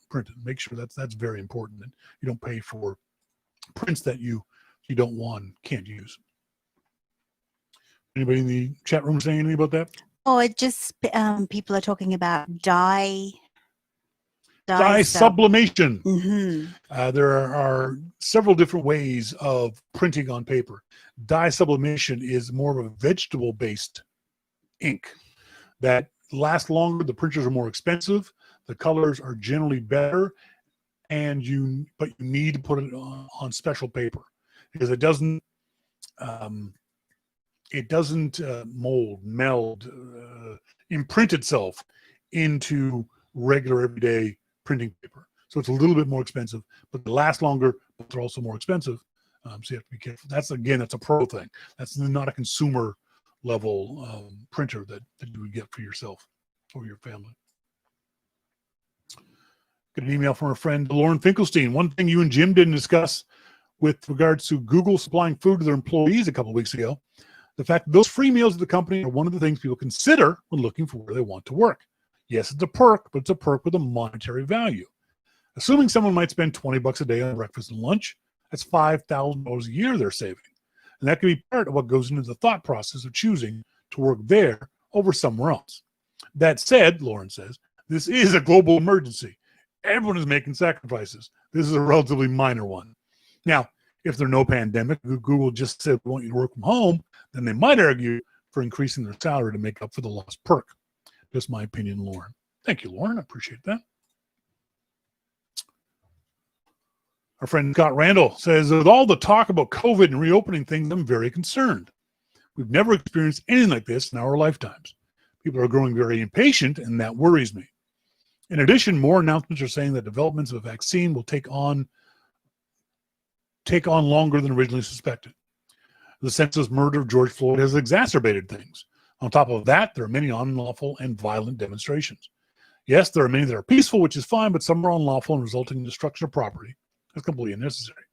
print it. Make sure that's very important, that you don't pay for prints that you don't want and can't use. Anybody in the chat room saying anything about that? Oh, it just people are talking about dye sublimation. Mm-hmm. There are several different ways of printing on paper. Dye sublimation is more of a vegetable-based ink that lasts longer. The printers are more expensive. The colors are generally better, but you need to put it on special paper because it doesn't meld, imprint itself into regular everyday printing paper. So it's a little bit more expensive, but they last longer, but they're also more expensive. So you have to be careful. That's a pro thing. That's not a consumer level printer that you would get for yourself or your family. Got an email from our friend Lauren Finkelstein. One thing you and Jim didn't discuss with regards to Google supplying food to their employees a couple of weeks ago, the fact that those free meals at the company are one of the things people consider when looking for where they want to work. Yes, it's a perk, but it's a perk with a monetary value. Assuming someone might spend $20 a day on breakfast and lunch, that's $5,000 a year they're saving. And that can be part of what goes into the thought process of choosing to work there over somewhere else. That said, Lauren says, this is a global emergency. Everyone is making sacrifices. This is a relatively minor one. Now, if there's no pandemic, Google just said we want you to work from home, then they might argue for increasing their salary to make up for the lost perk. Just my opinion, Lauren. Thank you, Lauren. I appreciate that. Our friend Scott Randall says, with all the talk about COVID and reopening things, I'm very concerned. We've never experienced anything like this in our lifetimes. People are growing very impatient, and that worries me. In addition, more announcements are saying that developments of a vaccine will take on longer than originally suspected. The senseless murder of George Floyd has exacerbated things. On top of that, there are many unlawful and violent demonstrations. Yes, there are many that are peaceful, which is fine, but some are unlawful and resulting in destruction of property. That's completely unnecessary.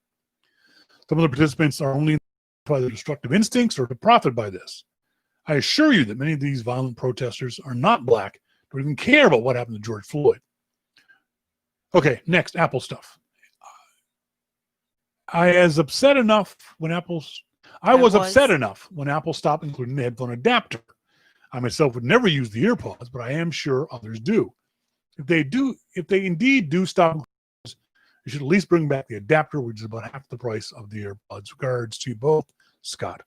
Some of the participants are only by their destructive instincts or to profit by this. I assure you that many of these violent protesters are not black, don't even care about what happened to George Floyd. Okay, next, Apple stuff. I was upset enough when Apple's I was upset enough when Apple stopped including the headphone adapter. I myself would never use the earpods, but I am sure others do. If they indeed do stop, you should at least bring back the adapter, which is about half the price of the earpods. Regards to you both, Scott.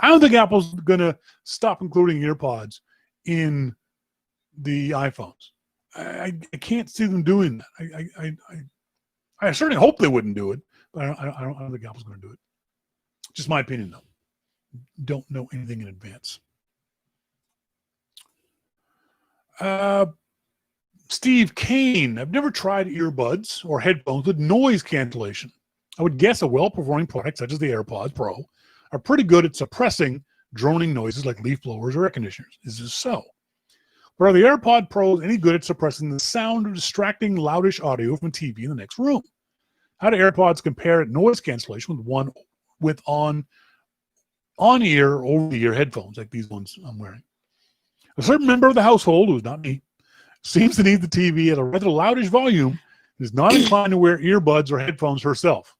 I don't think Apple's going to stop including earpods in the iPhones. I can't see them doing that. I certainly hope they wouldn't do it, but I don't think Apple's going to do it. Just my opinion, though. Don't know anything in advance. Steve Kane. I've never tried earbuds or headphones with noise cancellation. I would guess a well-performing product such as the AirPods Pro are pretty good at suppressing droning noises like leaf blowers or air conditioners. Is this so? But are the AirPod Pros any good at suppressing the sound of distracting, loudish audio from a TV in the next room? How do AirPods compare at noise cancellation with on-ear or over-the-ear headphones like these ones I'm wearing? A certain member of the household, who's not me, seems to need the TV at a rather loudish volume and is not inclined to wear earbuds or headphones herself.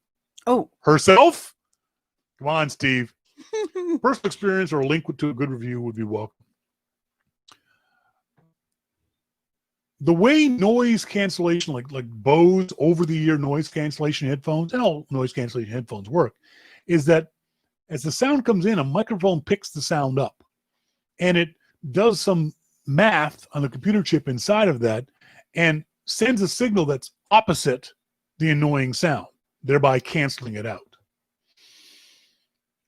Oh. Herself? Come on, Steve. Personal experience or a link to a good review would be welcome. The way noise cancellation, like Bose over-the-ear noise cancellation headphones, and all noise cancellation headphones work, is that as the sound comes in, a microphone picks the sound up. And it does some math on the computer chip inside of that and sends a signal that's opposite the annoying sound, thereby canceling it out.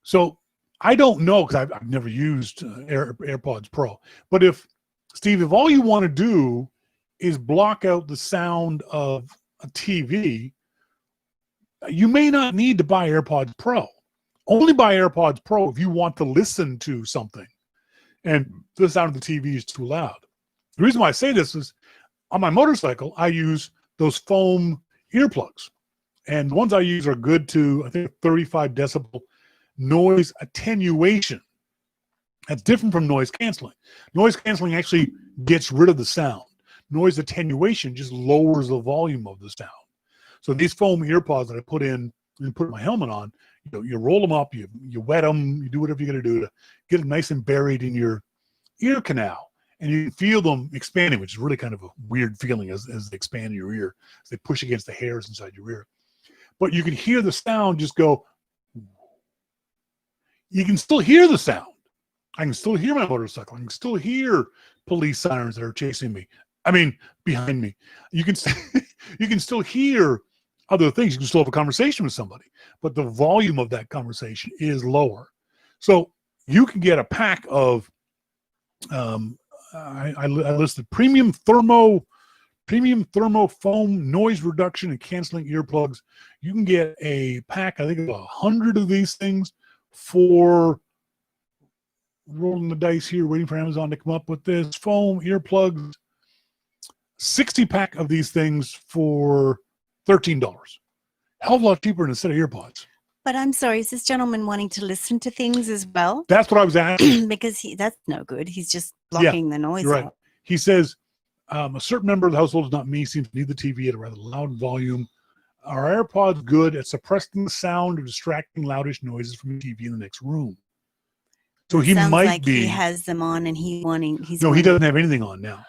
So I don't know, because I've never used AirPods Pro. But Steve, if all you want to do is block out the sound of a TV, you may not need to buy AirPods Pro. Only buy AirPods Pro if you want to listen to something and the sound of the TV is too loud. The reason why I say this is on my motorcycle, I use those foam earplugs. And the ones I use are good to, I think, 35 decibel noise attenuation. That's different from noise canceling. Noise canceling actually gets rid of the sound. Noise attenuation just lowers the volume of the sound. So these foam earpods that I put in and put my helmet on, you roll them up, you wet them, you do whatever you're going to do to get them nice and buried in your ear canal. And you can feel them expanding, which is really kind of a weird feeling as they expand in your ear, as they push against the hairs inside your ear. But you can hear the sound just go. You can still hear the sound. I can still hear my motorcycle. I can still hear police sirens that are chasing me. I mean, behind me. You can still hear other things. You can still have a conversation with somebody, but the volume of that conversation is lower. So you can get a pack of, I listed premium thermo foam noise reduction and canceling earplugs. You can get a pack, I think, of 100 of these things for, rolling the dice here, waiting for Amazon to come up with this, foam earplugs, 60 pack of these things for $13. Hell of a lot cheaper than a set of earpods. But I'm sorry, is this gentleman wanting to listen to things as well? That's what I was asking. Because that's no good. He's just blocking the noise right. out. He says, a certain member of the household, is not me, seems to need the TV at a rather loud volume. Are AirPods good at suppressing the sound or distracting loudish noises from the TV in the next room? So he Sounds might like be. He has them on, and he doesn't have anything on now.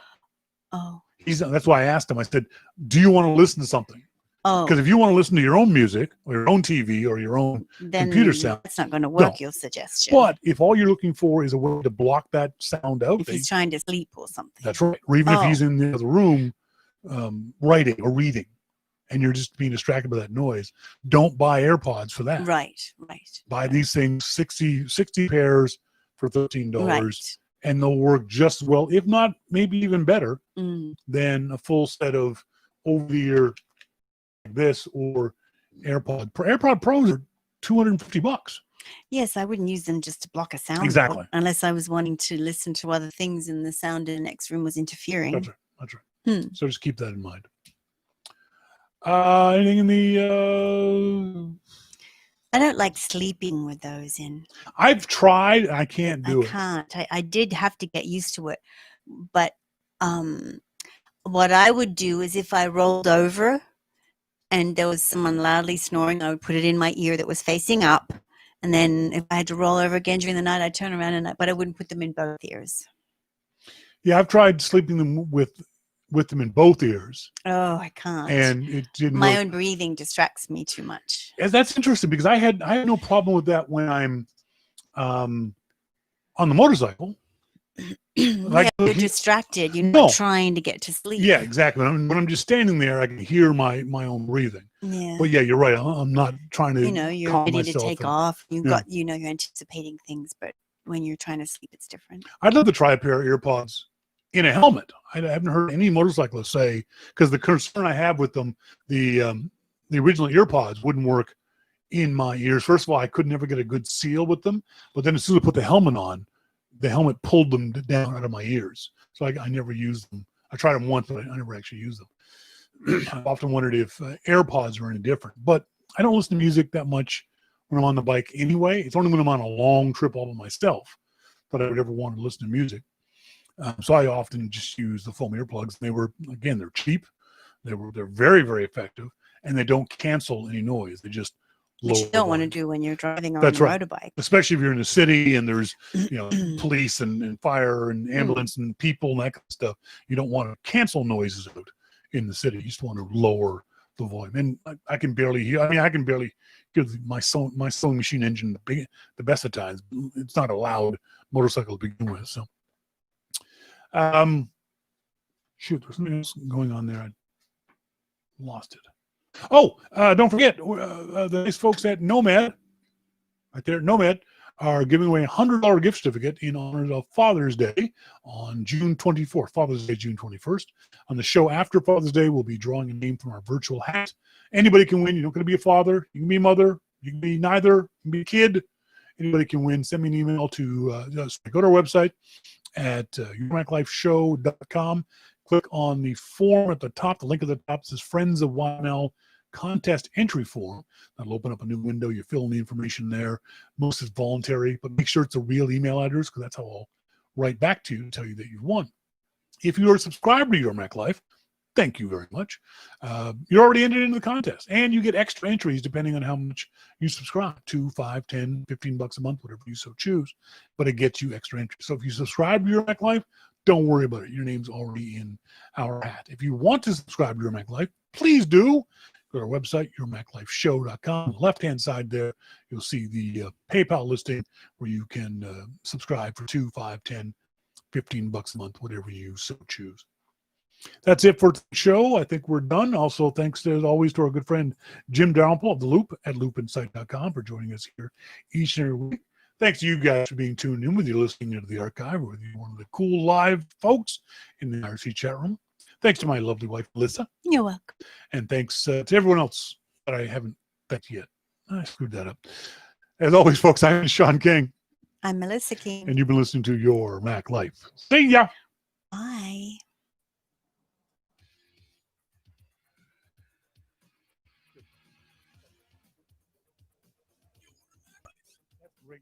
Oh. That's why I asked him. I said, "Do you want to listen to something?" Oh. Because if you want to listen to your own music or your own TV or your own computer sound, that's not going to work. Your suggestion. But if all you're looking for is a way to block that sound out, if he's trying to sleep or something, that's right. Or even if he's in the other room writing or reading, and you're just being distracted by that noise, don't buy AirPods for that. Right. Buy these things, 60 pairs for $13, right. And they'll work just as well, if not maybe even better, than a full set of over-the-ear like this or AirPod Pro. AirPod Pros are $250. Yes, I wouldn't use them just to block a sound. Exactly. Unless I was wanting to listen to other things and the sound in the next room was interfering. That's right. So just keep that in mind. Anything in the... I don't like sleeping with those in. I've tried. I can't do it. I can't. I did have to get used to it. But what I would do is if I rolled over and there was someone loudly snoring, I would put it in my ear that was facing up And then if I had to roll over again during the night, I'd turn around but I wouldn't put them in both ears. Yeah, I've tried sleeping them with them in both ears, Oh, I can't. and it didn't My work. own breathing distracts me too much. Yeah, that's interesting because I had no problem with that when I'm on the motorcycle. Yeah, you're distracted. You're No. not trying to get to sleep. Yeah, exactly. When I'm just standing there, I can hear my own breathing. Yeah. But yeah, you're right. I'm not trying to. You're calm ready to myself take and- off. yeah. You're anticipating things, but when you're trying to sleep, it's different. I'd love to try a pair of earpods in a helmet. I haven't heard any motorcyclists say, because the concern I have with them, the original earpods wouldn't work in my ears. First of all, I could never get a good seal with them. But then as soon as I put the helmet on, the helmet pulled them down out of my ears. So I never used them. I tried them once, but I never actually used them. I've often wondered if AirPods are any different. But I don't listen to music that much when I'm on the bike anyway. It's only when I'm on a long trip all by myself that I would ever want to listen to music. So I often just use the foam earplugs. They're cheap. They're very, very effective, and they don't cancel any noise. They just Which lower you don't want to volume. do when you're driving on That's your right. motorbike. Especially if you're in the city and there's police and fire and ambulance and people and that kind of stuff. You don't want to cancel noises out in the city. You just want to lower the volume. And I can barely hear. I mean, I can barely hear my sewing machine engine the best of times. It's not a loud motorcycle to begin with. So, there's something else going on there. I lost it. Oh, don't forget, the nice folks at Nomad, right there, Nomad, are giving away a $100 gift certificate in honor of Father's Day on June 24th. Father's Day, June 21st. On the show after Father's Day, we'll be drawing a name from our virtual hat. Anybody can win. You don't got to be a father. You can be a mother. You can be neither. You can be a kid. Anybody can win. Send me an email to go to our website at yourmaclifeshow.com. Click on the form at the top. The link at the top says Friends of YML contest entry form. That'll open up a new window. You fill in the information there. Most is voluntary, but make sure it's a real email address because that's how I'll write back to you and tell you that you've won. If you are a subscriber to Your Mac Life, thank you very much. You're already entered into the contest, and you get extra entries depending on how much you subscribe. 2, 5, 10, 15 bucks a month, whatever you so choose, but it gets you extra entries. So if you subscribe to Your Mac Life, don't worry about it. Your name's already in our hat. If you want to subscribe to Your Mac Life, please do. Go to our website, yourmaclifeshow.com. On the left-hand side there, you'll see the PayPal listing where you can subscribe for 2, 5, 10, 15 bucks a month, whatever you so choose. That's it for the show. I think we're done. Also, thanks as always to our good friend Jim Dalrymple of The Loop at loopinsight.com for joining us here each and every week. Thanks to you guys for being tuned in, whether you're listening into the archive or whether you're one of the cool live folks in the IRC chat room. Thanks to my lovely wife, Melissa. You're welcome. And thanks to everyone else that I haven't thanked yet. I screwed that up. As always, folks, I'm Shawn King. I'm Melissa King. And you've been listening to Your Mac Life. See ya. Bye. Great.